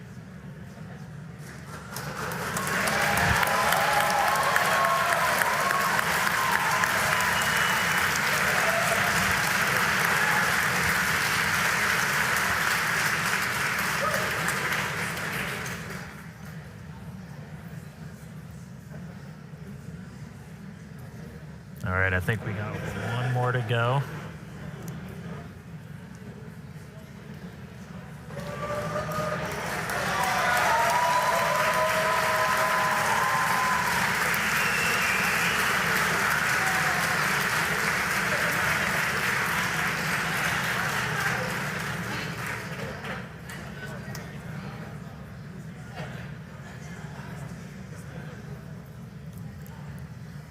All right, I think we got one more to go.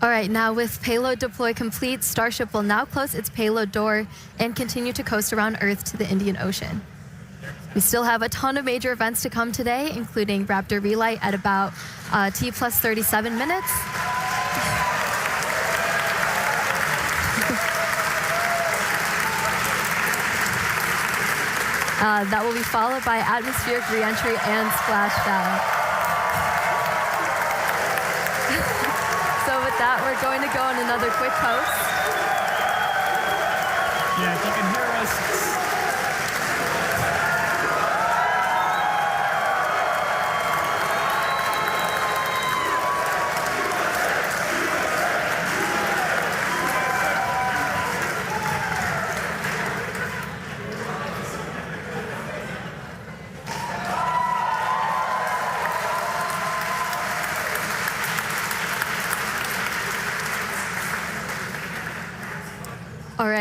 All right, now with payload deploy complete, Starship will now close its payload door and continue to coast around Earth to the Indian Ocean. We still have a ton of major events to come today, including Raptor Relight at about T plus 37 minutes. That will be followed by atmospheric reentry and splashdown. So with that, we're going to go on another quick coast. Yeah, if you can hear us.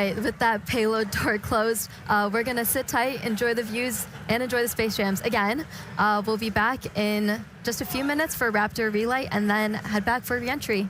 right, with that payload door closed, we're going to sit tight, enjoy the views, and enjoy the space jams. Again, we'll be back in just a few minutes for Raptor relight and then head back for reentry.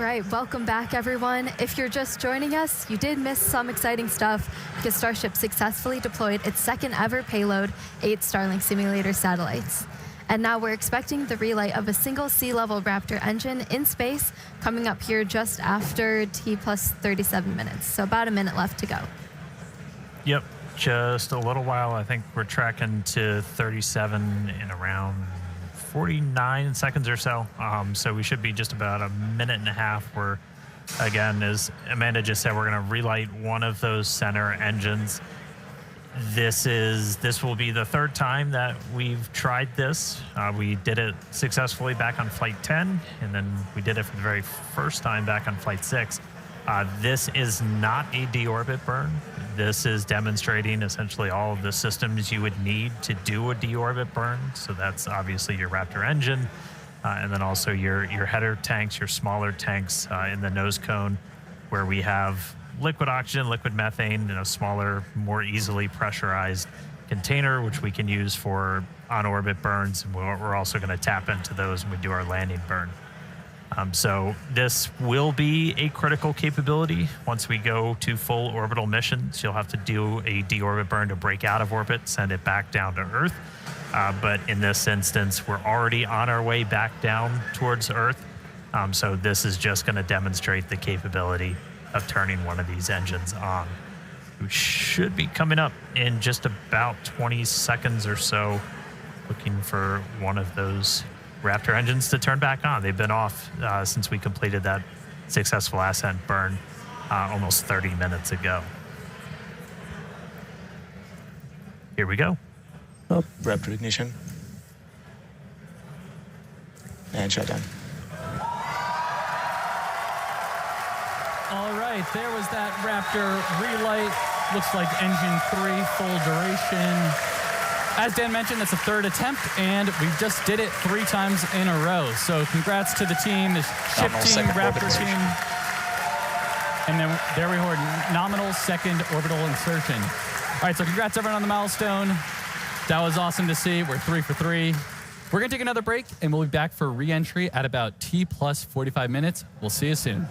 right, welcome back, everyone. If you're just joining us, you did miss some exciting stuff because Starship successfully deployed its second ever payload, 8 Starlink simulator satellites. And now we're expecting the relight of a single sea-level Raptor engine in space coming up here just after T plus 37 minutes. So about a minute left to go. Yep, just a little while. I think we're tracking to 37 in around 49 seconds or so. So we should be just about a minute and a half. We're, again, as Amanda just said, we're going to relight one of those center engines. This will be the third time that we've tried this. We did it successfully back on Flight 10, and then we did it for the very first time back on Flight 6. This is not a deorbit burn. This is demonstrating essentially all of the systems you would need to do a deorbit burn. So that's obviously your Raptor engine, and then also your header tanks, your smaller tanks in the nose cone, where we have liquid oxygen, liquid methane in a smaller, more easily pressurized container, which we can use for on-orbit burns. And we're also going to tap into those when we do our landing burn. So this will be a critical capability. Once we go to full orbital missions, you'll have to do a deorbit burn to break out of orbit, send it back down to Earth. But in this instance, we're already on our way back down towards Earth. So this is just going to demonstrate the capability of turning one of these engines on. We should be coming up in just about 20 seconds or so, looking for one of those Raptor engines to turn back on. They've been off since we completed that successful ascent burn almost 30 minutes ago. Here we go. Oh, Raptor ignition. And shutdown. All right, there was that Raptor relight. Looks like engine 3, full duration. As Dan mentioned, that's a third attempt, and we just did it 3 times in a row. So congrats to the team, the ship team, Raptor team. And then there we heard nominal second orbital insertion. All right, so congrats everyone on the milestone. That was awesome to see. We're 3 for 3. We're going to take another break, and we'll be back for re-entry at about T plus 45 minutes. We'll see you soon.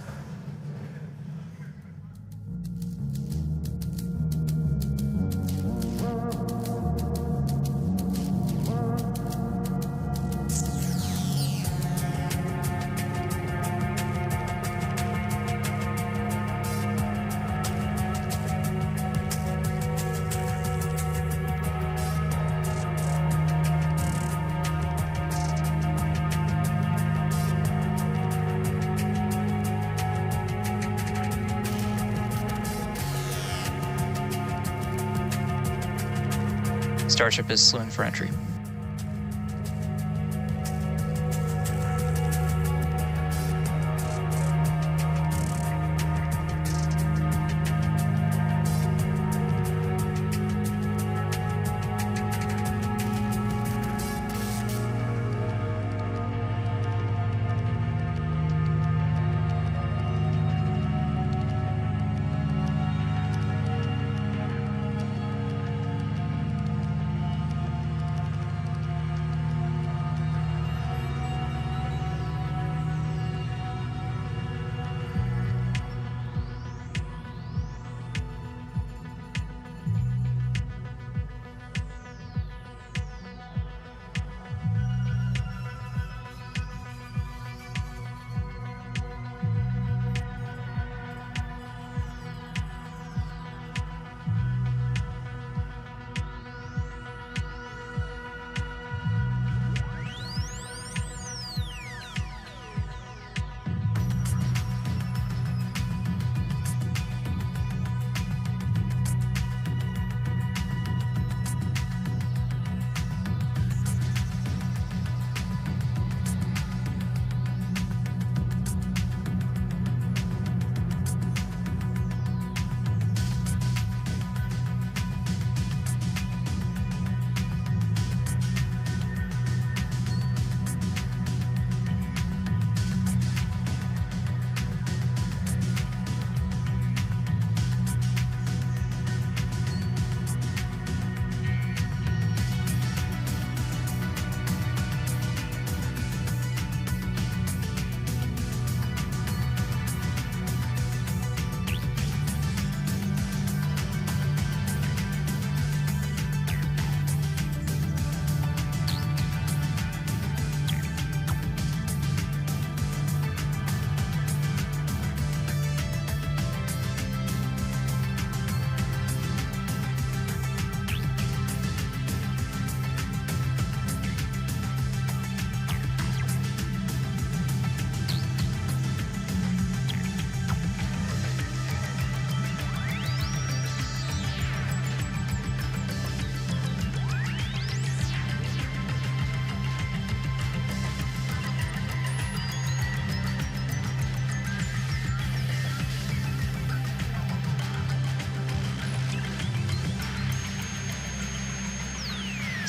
Starship is slewing for entry.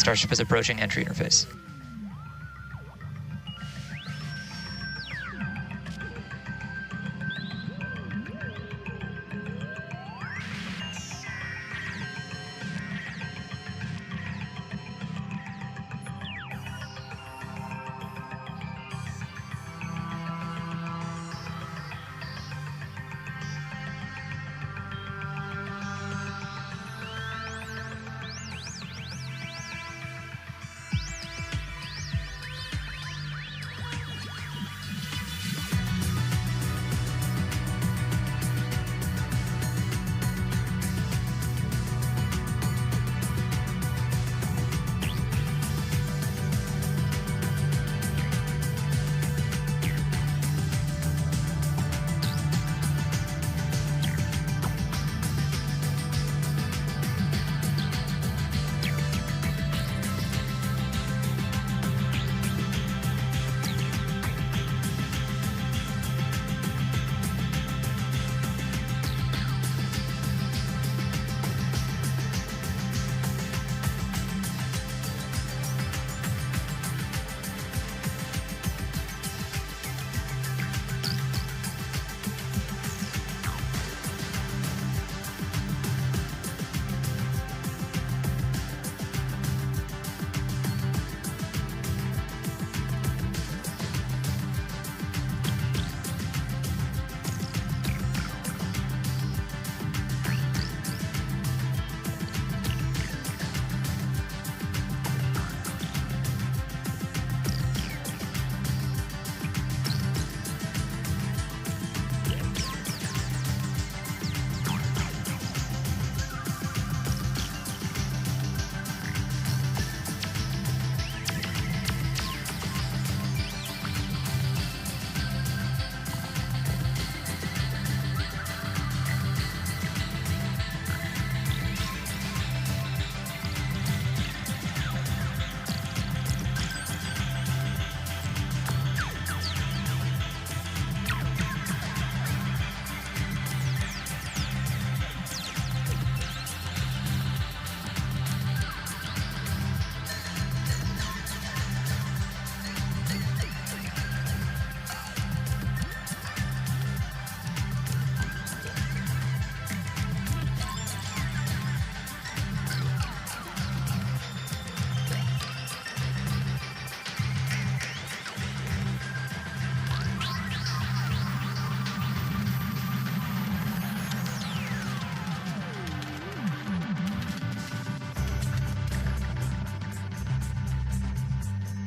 Starship is approaching entry interface.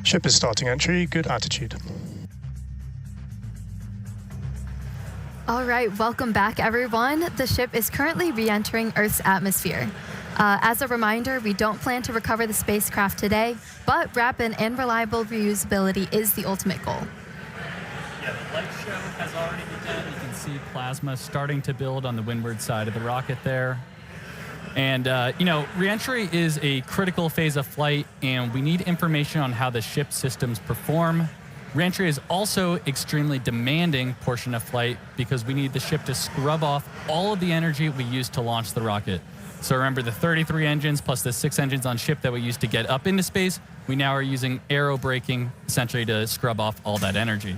Ship is starting entry, good attitude. All right, welcome back, everyone. The ship is currently re-entering Earth's atmosphere. As a reminder, we don't plan to recover the spacecraft today, but rapid and reliable reusability is the ultimate goal. Yeah, the light show has already begun. You can see plasma starting to build on the windward side of the rocket there. And, re-entry is a critical phase of flight, and we need information on how the ship systems perform. Re-entry is also extremely demanding portion of flight because we need the ship to scrub off all of the energy we used to launch the rocket. So remember the 33 engines plus the 6 engines on ship that we used to get up into space, we now are using aerobraking essentially to scrub off all that energy.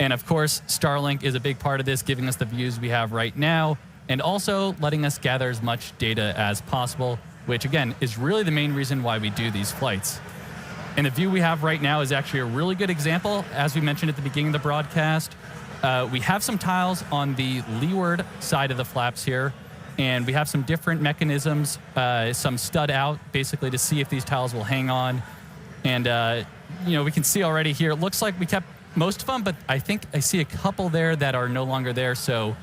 And of course, Starlink is a big part of this, giving us the views we have right now, and also letting us gather as much data as possible, which again is really the main reason why we do these flights. And the view we have right now is actually a really good example. As we mentioned at the beginning of the broadcast, we have some tiles on the leeward side of the flaps here, and we have some different mechanisms, some stud out, basically to see if these tiles will hang on. And we can see already here, it looks like we kept most of them, but I think I see a couple there that are no longer there. So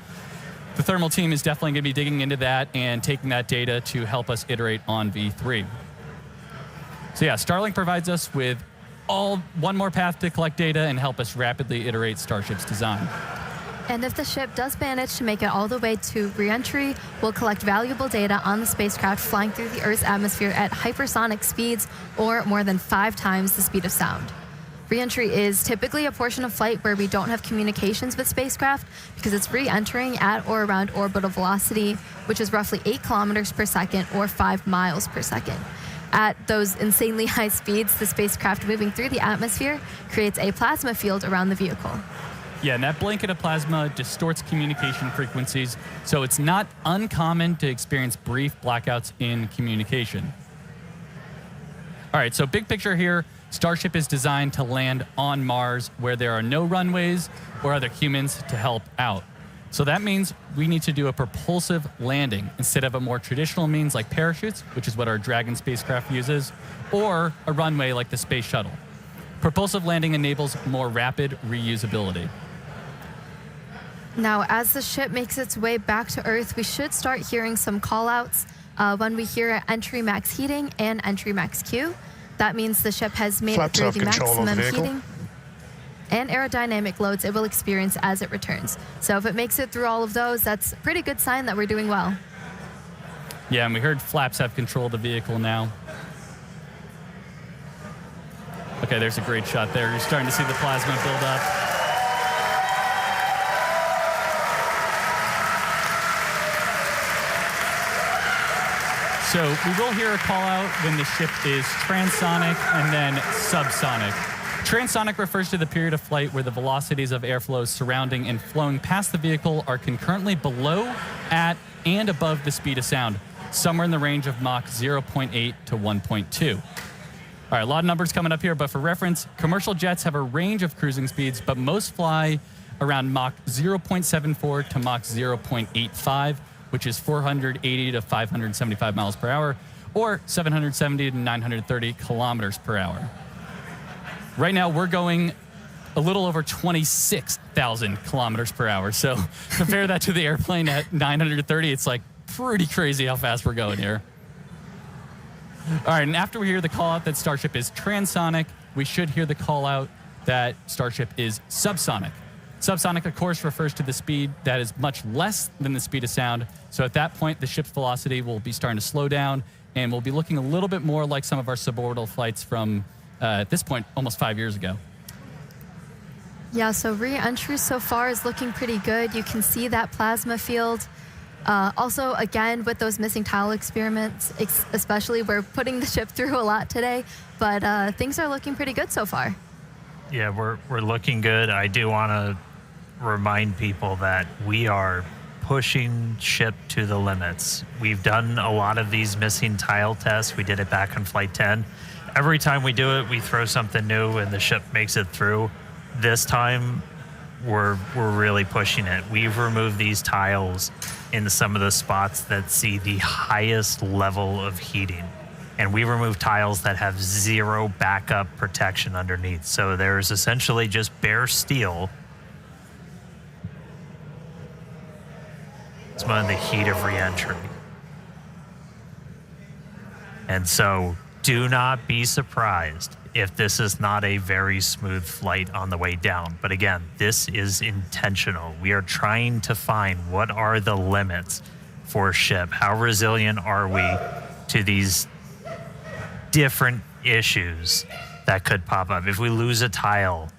the thermal team is definitely going to be digging into that and taking that data to help us iterate on V3. So yeah, Starlink provides us with one more path to collect data and help us rapidly iterate Starship's design. And if the ship does manage to make it all the way to re-entry, we'll collect valuable data on the spacecraft flying through the Earth's atmosphere at hypersonic speeds, or more than 5 times the speed of sound. Re-entry is typically a portion of flight where we don't have communications with spacecraft because it's re-entering at or around orbital velocity, which is roughly 8 kilometers per second or 5 miles per second. At those insanely high speeds, the spacecraft moving through the atmosphere creates a plasma field around the vehicle. Yeah, and that blanket of plasma distorts communication frequencies, so it's not uncommon to experience brief blackouts in communication. All right, so big picture here, Starship is designed to land on Mars where there are no runways or other humans to help out. So that means we need to do a propulsive landing instead of a more traditional means like parachutes, which is what our Dragon spacecraft uses, or a runway like the Space Shuttle. Propulsive landing enables more rapid reusability. Now, as the ship makes its way back to Earth, we should start hearing some call-outs when we hear entry max heating and entry max Q. That means the ship has made it through the maximum heating and aerodynamic loads it will experience as it returns. So if it makes it through all of those, that's a pretty good sign that we're doing well. Yeah, and we heard flaps have control of the vehicle now. Okay, there's a great shot there. You're starting to see the plasma build up. So we will hear a call out when the ship is transonic and then subsonic. Transonic refers to the period of flight where the velocities of airflows surrounding and flowing past the vehicle are concurrently below, at, and above the speed of sound, somewhere in the range of Mach 0.8 to 1.2. All right, a lot of numbers coming up here, but for reference, commercial jets have a range of cruising speeds, but most fly around Mach 0.74 to Mach 0.85, which is 480 to 575 miles per hour, or 770 to 930 kilometers per hour. Right now, we're going a little over 26,000 kilometers per hour. So compare that to the airplane at 930. It's like pretty crazy how fast we're going here. All right, and after we hear the call out that Starship is transonic, we should hear the call out that Starship is subsonic. Subsonic, of course, refers to the speed that is much less than the speed of sound. So at that point, the ship's velocity will be starting to slow down, and we'll be looking a little bit more like some of our suborbital flights from, at this point, almost 5 years ago. Yeah, so re-entry so far is looking pretty good. You can see that plasma field. Also, again, with those missing tile experiments, especially, we're putting the ship through a lot today, but things are looking pretty good so far. Yeah, we're looking good. I do want to remind people that we are pushing ship to the limits. We've done a lot of these missing tile tests. We did it back on Flight 10. Every time we do it, we throw something new and the ship makes it through. This time, we're really pushing it. We've removed these tiles in some of the spots that see the highest level of heating. And we remove tiles that have zero backup protection underneath. So there's essentially just bare steel. It's one of the heat of re-entry. And so do not be surprised if this is not a very smooth flight on the way down. But again, this is intentional. We are trying to find what are the limits for a ship. How resilient are we to these different issues that could pop up? If we lose a tile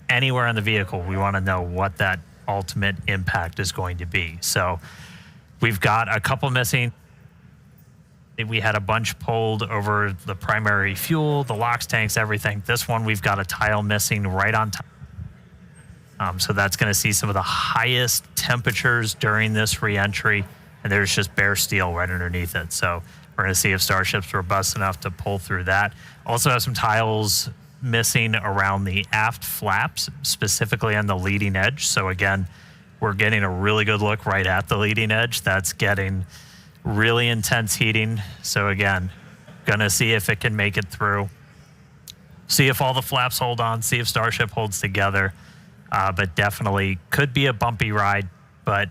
anywhere on the vehicle, we want to know what that ultimate impact is going to be. So we've got a couple missing. We had a bunch pulled over the primary fuel, the LOX tanks, everything. This one, we've got a tile missing right on top. So that's going to see some of the highest temperatures during this re-entry, and there's just bare steel right underneath it. So we're going to see if Starship's robust enough to pull through that. Also have some tiles missing around the aft flaps, specifically on the leading edge. So again, we're getting a really good look right at the leading edge. That's getting really intense heating. So again, gonna see if it can make it through. See if all the flaps hold on, see if Starship holds together. But definitely could be a bumpy ride, but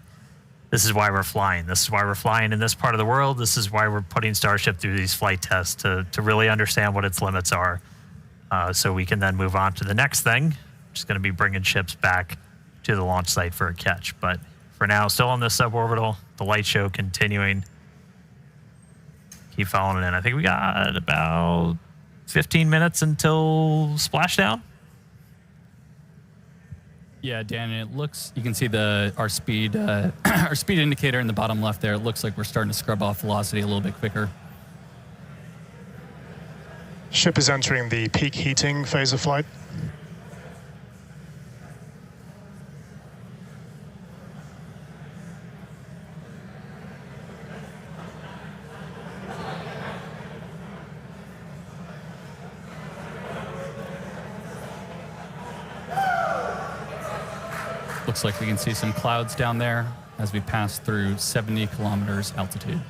this is why we're flying. This is why we're flying in this part of the world. This is why we're putting Starship through these flight tests to really understand what its limits are. So we can then move on to the next thing, which is gonna be bringing ships back to the launch site for a catch. But for now, still on this suborbital, the light show continuing. Keep following it in. I think we got about 15 minutes until splashdown. Yeah, Dan, it looks, you can see our speed indicator in the bottom left there. It looks like we're starting to scrub off velocity a little bit quicker. Ship is entering the peak heating phase of flight. Looks like we can see some clouds down there as we pass through 70 kilometers altitude.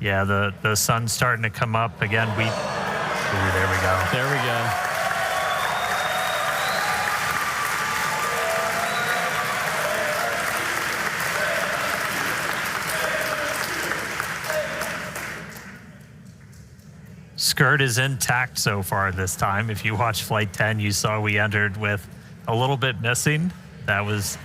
Yeah, the sun's starting to come up again. Ooh, there we go. There we go. Skirt is intact so far this time. If you watched Flight 10, you saw we entered with a little bit missing. That was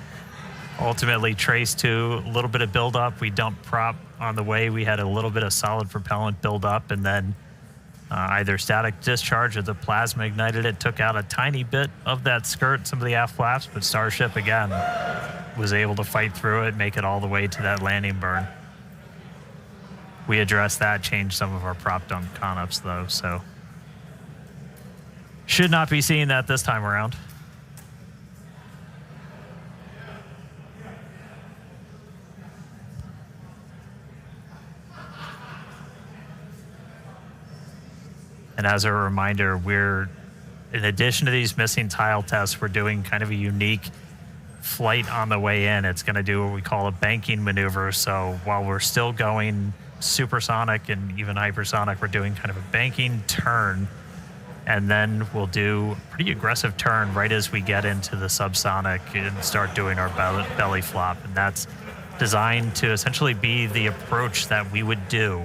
ultimately traced to a little bit of buildup. We dumped prop on the way. We had a little bit of solid propellant buildup, and then either static discharge or the plasma ignited it, took out a tiny bit of that skirt, some of the aft flaps, but Starship, again, was able to fight through it, make it all the way to that landing burn. We addressed that, changed some of our prop dump con-ups, though, so should not be seeing that this time around. And as a reminder, in addition to these missing tile tests, we're doing kind of a unique flight on the way in. It's going to do what we call a banking maneuver. So while we're still going supersonic and even hypersonic, we're doing kind of a banking turn. And then we'll do a pretty aggressive turn right as we get into the subsonic and start doing our belly flop. And that's designed to essentially be the approach that we would do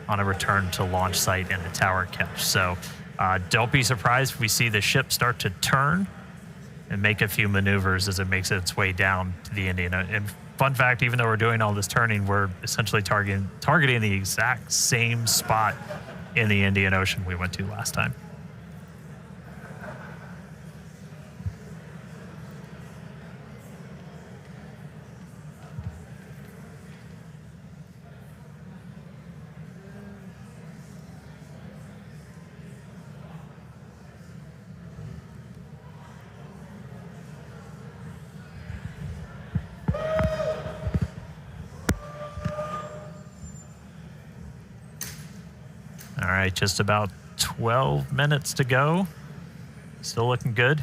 on a return to launch site and a tower catch. So don't be surprised if we see the ship start to turn and make a few maneuvers as it makes its way down to the Indian. And fun fact, even though we're doing all this turning, we're essentially targeting the exact same spot in the Indian Ocean we went to last time. All right, just about 12 minutes to go. Still looking good.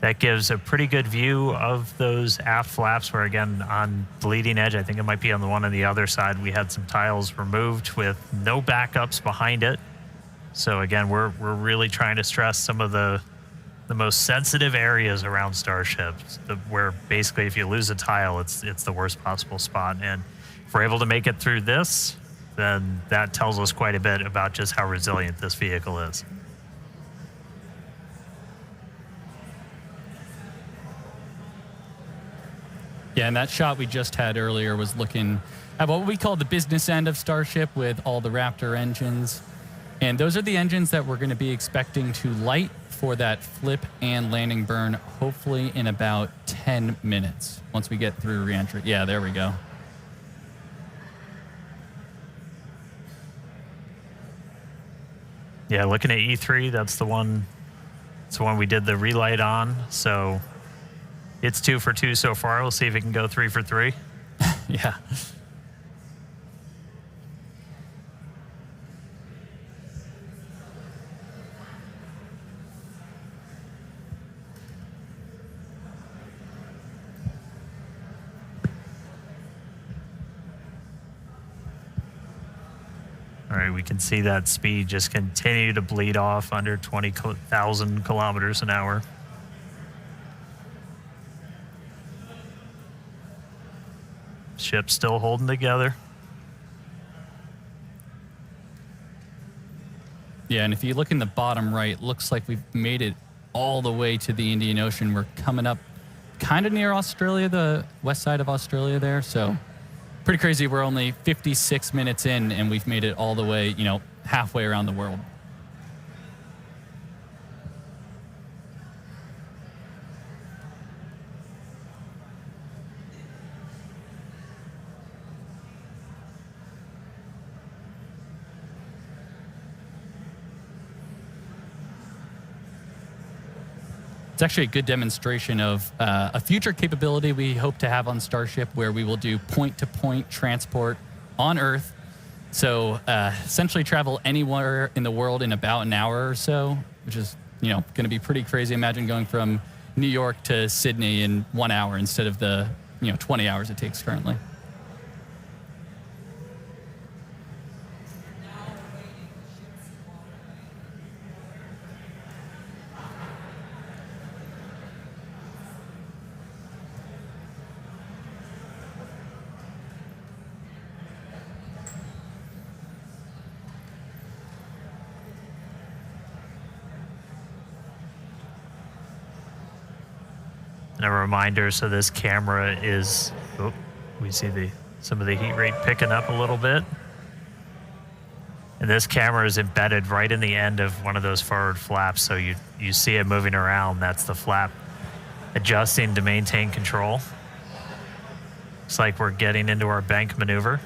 That gives a pretty good view of those aft flaps where, again, on the leading edge, I think it might be on the one on the other side, we had some tiles removed with no backups behind it. So again, we're really trying to stress some of the most sensitive areas around Starship, where basically if you lose a tile, it's the worst possible spot. And if we're able to make it through this, then that tells us quite a bit about just how resilient this vehicle is. Yeah, and that shot we just had earlier was looking at what we call the business end of Starship with all the Raptor engines. And those are the engines that we're going to be expecting to light for that flip and landing burn, hopefully in about 10 minutes once we get through reentry. Yeah, there we go. Yeah, looking at E3, that's the one we did the relight on. So it's 2 for 2 so far. We'll see if it can go 3 for 3. Yeah. All right, we can see that speed just continue to bleed off under 20,000 kilometers an hour. Ship's still holding together. Yeah, and if you look in the bottom right, looks like we've made it all the way to the Indian Ocean. We're coming up kind of near Australia, the west side of Australia there, so pretty crazy. We're only 56 minutes in, and we've made it all the way, halfway around the world. It's actually a good demonstration of a future capability we hope to have on Starship, where we will do point-to-point transport on Earth. So essentially travel anywhere in the world in about an hour or so, which is going to be pretty crazy. Imagine going from New York to Sydney in 1 hour instead of the 20 hours it takes currently. And a reminder, so this camera is, we see some of the heat rate picking up a little bit. And this camera is embedded right in the end of one of those forward flaps, so you see it moving around. That's the flap adjusting to maintain control. Looks like we're getting into our bank maneuver.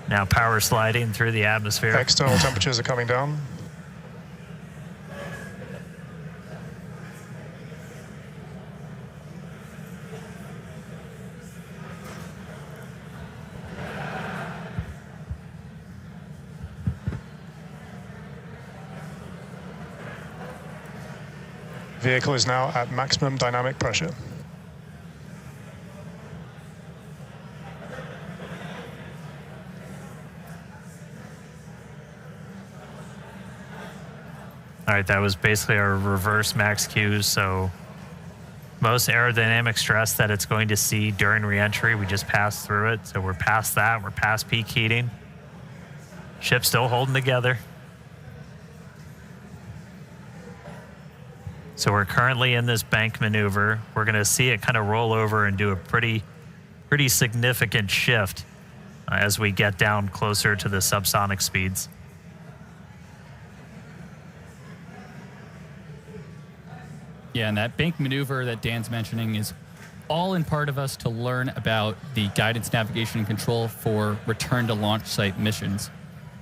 Now power sliding through the atmosphere. External temperatures are coming down. Vehicle is now at maximum dynamic pressure. All right, that was basically our reverse max Q. So most aerodynamic stress that it's going to see during reentry, we just passed through it. So we're past that. We're past peak heating. Ship's still holding together. So we're currently in this bank maneuver. We're going to see it kind of roll over and do a pretty significant shift as we get down closer to the subsonic speeds. Yeah, and that bank maneuver that Dan's mentioning is all in part of us to learn about the guidance, navigation, and control for return to launch site missions.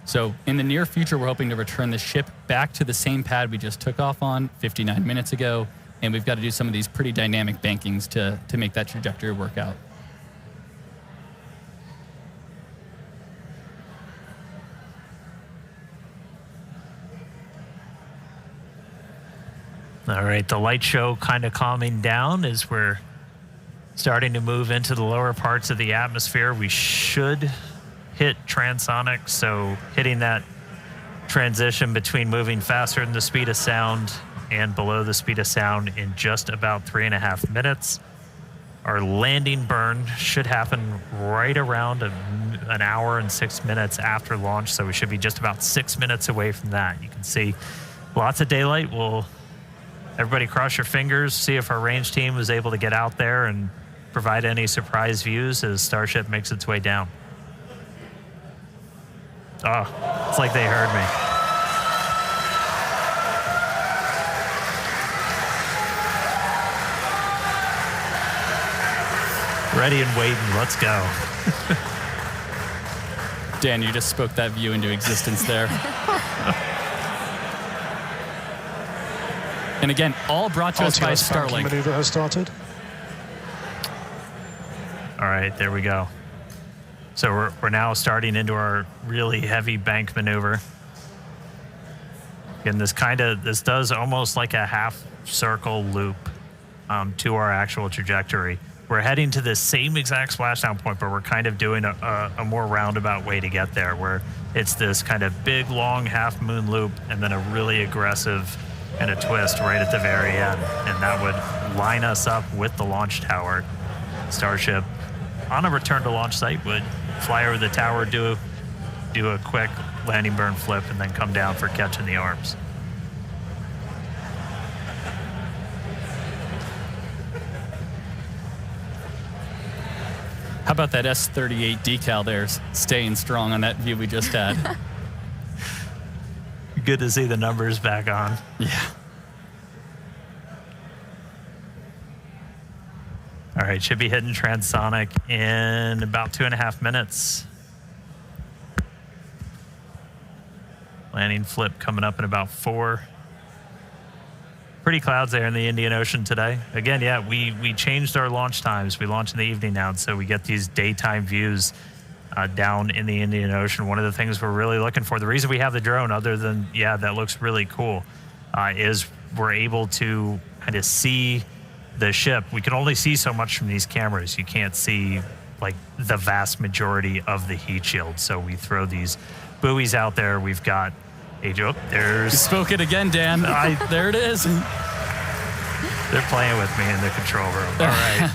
So in the near future, we're hoping to return the ship back to the same pad we just took off on 59 minutes ago, and we've got to do some of these pretty dynamic bankings to make that trajectory work out. All right, the light show kind of calming down as we're starting to move into the lower parts of the atmosphere. We should hit transonic, so hitting that transition between moving faster than the speed of sound and below the speed of sound in just about 3.5 minutes. Our landing burn should happen right around an hour and 6 minutes after launch, so we should be just about 6 minutes away from that. You can see lots of daylight. Everybody cross your fingers, see if our range team was able to get out there and provide any surprise views as Starship makes its way down. Oh, it's like they heard me. Ready and waiting, let's go. Dan, you just spoke that view into existence there. And again, all brought to us by Starlink. Maneuver has started. All right, there we go. So we're now starting into our really heavy bank maneuver. And this does almost like a half circle loop to our actual trajectory. We're heading to the same exact splashdown point, but we're kind of doing a more roundabout way to get there, where it's this kind of big, long half moon loop and then a really aggressive and a twist right at the very end. And that would line us up with the launch tower. Starship, on a return to launch site, would fly over the tower, do a quick landing burn flip, and then come down for catching the arms. How about that S38 decal there staying strong on that view we just had? Good to see the numbers back on. Yeah. All right, should be hitting transonic in about 2.5 minutes. Landing flip coming up in about 4. Pretty clouds there in the Indian Ocean today. Again, yeah, we changed our launch times. We launch in the evening now, so we get these daytime views down in the Indian Ocean. One of the things we're really looking for, the reason we have the drone, other than, yeah, that looks really cool, is we're able to kind of see the ship. We can only see so much from these cameras. You can't see like the vast majority of the heat shield. So we throw these buoys out there. We've got there's... You spoke it again, Dan. There it is. They're playing with me in the control room. All right.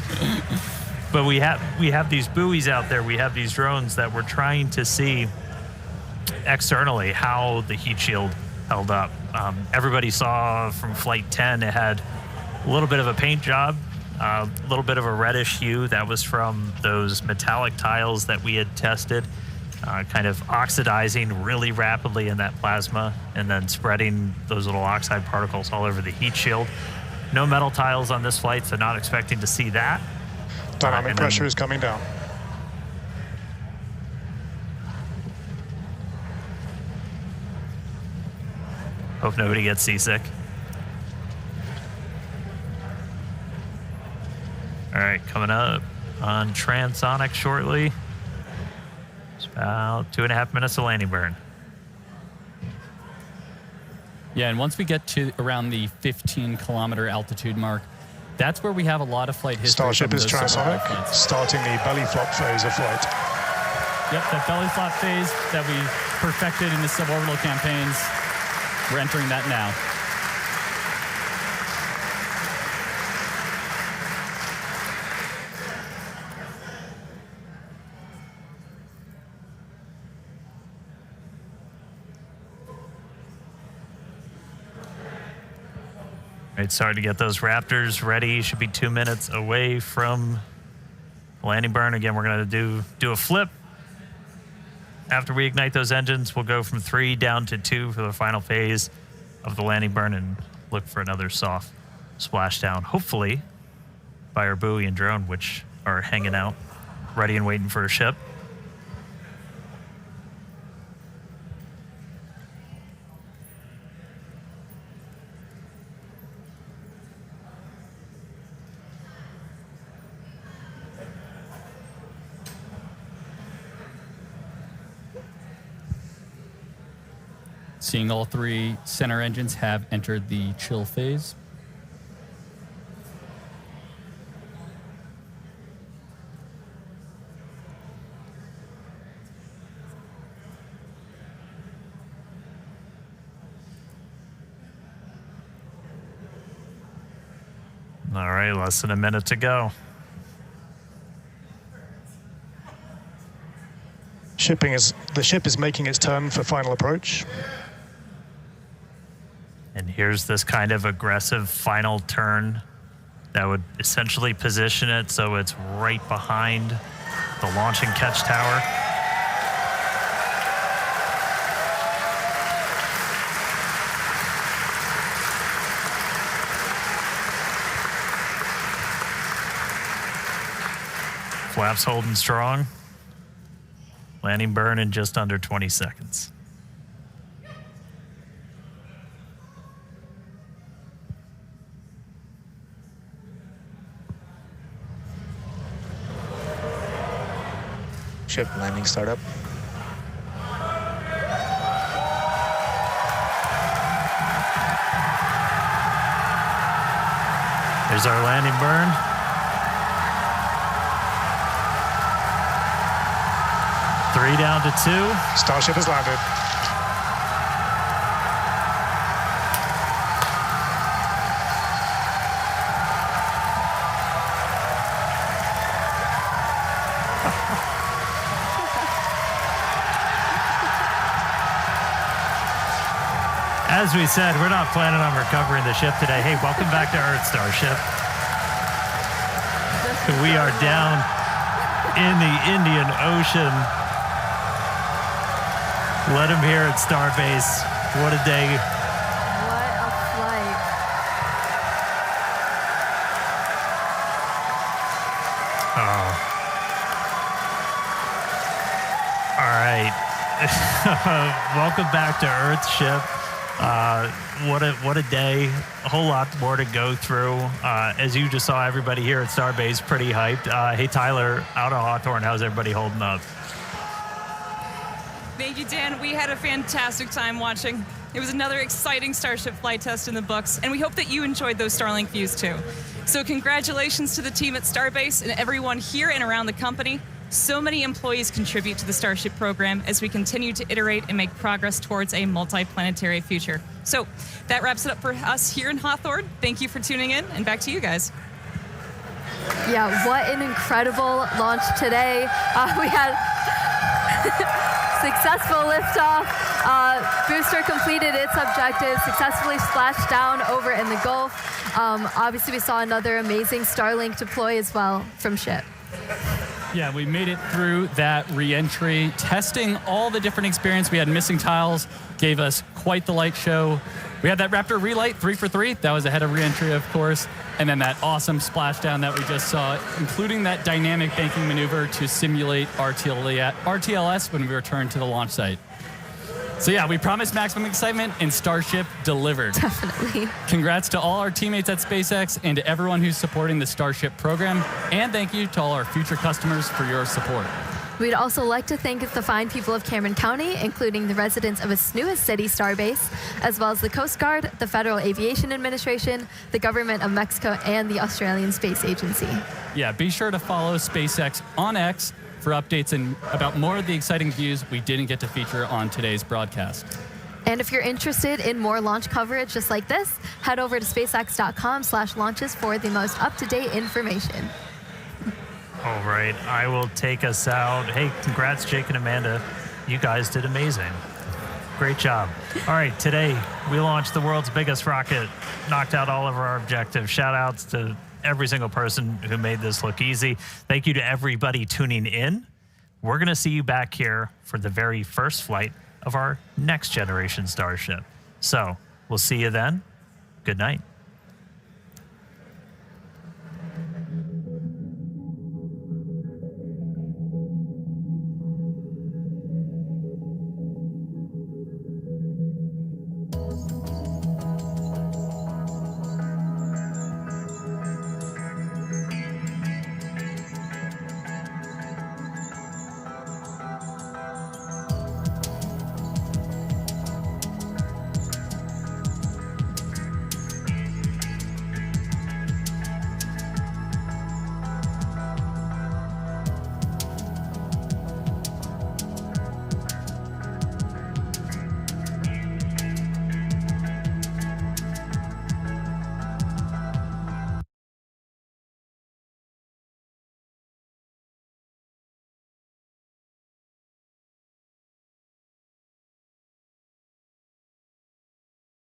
But we have these buoys out there. We have these drones that we're trying to see externally how the heat shield held up. Everybody saw from Flight 10, it had a little bit of a paint job, a little bit of a reddish hue. That was from those metallic tiles that we had tested, kind of oxidizing really rapidly in that plasma and then spreading those little oxide particles all over the heat shield. No metal tiles on this flight, so not expecting to see that. Dynamic pressure is coming down. Hope nobody gets seasick. All right, coming up on transonic shortly. It's about 2.5 minutes of landing burn. Yeah, and once we get to around the 15-kilometer altitude mark, that's where we have a lot of flight history. Starship is transonic, starting the belly flop phase of flight. Yep, that belly flop phase that we perfected in the suborbital campaigns, we're entering that now. Right, starting to get those Raptors ready. Should be 2 minutes away from landing burn. Again, we're going to do a flip. After we ignite those engines, we'll go from 3 down to 2 for the final phase of the landing burn and look for another soft splashdown, hopefully by our buoy and drone, which are hanging out, ready and waiting for a ship. Seeing all 3 center engines have entered the chill phase. All right, less than a minute to go. The ship is making its turn for final approach. And here's this kind of aggressive final turn that would essentially position it so it's right behind the launch and catch tower. Flaps holding strong. Landing burn in just under 20 seconds. Ship landing startup. There's our landing burn. Three down to 2. Starship has landed. As we said, we're not planning on recovering the ship today. Hey, welcome back to Earth, Starship. We are down in the Indian Ocean. Let him hear it, Starbase. What a day. What a flight. Oh. All right. Welcome back to Earthship. What a day. A whole lot more to go through. As you just saw, everybody here at Starbase pretty hyped. Hey, Tyler, out of Hawthorne, how's everybody holding up? Thank you, Dan. We had a fantastic time watching. It was another exciting Starship flight test in the books, and we hope that you enjoyed those Starlink views too. So congratulations to the team at Starbase and everyone here and around the company. So many employees contribute to the Starship program as we continue to iterate and make progress towards a multi-planetary future. So that wraps it up for us here in Hawthorne. Thank you for tuning in, and back to you guys. Yeah, what an incredible launch today. We had successful liftoff. Booster completed its objective, successfully splashed down over in the Gulf. Obviously, we saw another amazing Starlink deploy as well from ship. Yeah, we made it through that re-entry, testing all the different experience. We had missing tiles, gave us quite the light show. We had that Raptor relight 3 for 3. That was ahead of re-entry, of course. And then that awesome splashdown that we just saw, including that dynamic banking maneuver to simulate RTLS when we returned to the launch site. So yeah, we promised maximum excitement, and Starship delivered. Definitely. Congrats to all our teammates at SpaceX and to everyone who's supporting the Starship program. And thank you to all our future customers for your support. We'd also like to thank the fine people of Cameron County, including the residents of its newest city, Starbase, as well as the Coast Guard, the Federal Aviation Administration, the Government of Mexico, and the Australian Space Agency. Yeah, be sure to follow SpaceX on X for updates and about more of the exciting views we didn't get to feature on today's broadcast. And if you're interested in more launch coverage just like this, head over to spacex.com/launches for the most up-to-date information. All right, I will take us out. Hey, congrats, Jake and Amanda. You guys did amazing. Great job. All right, today we launched the world's biggest rocket, knocked out all of our objectives. Shout outs to every single person who made this look easy. Thank you to everybody tuning in. We're going to see you back here for the very first flight of our next generation Starship. So we'll see you then. Good night.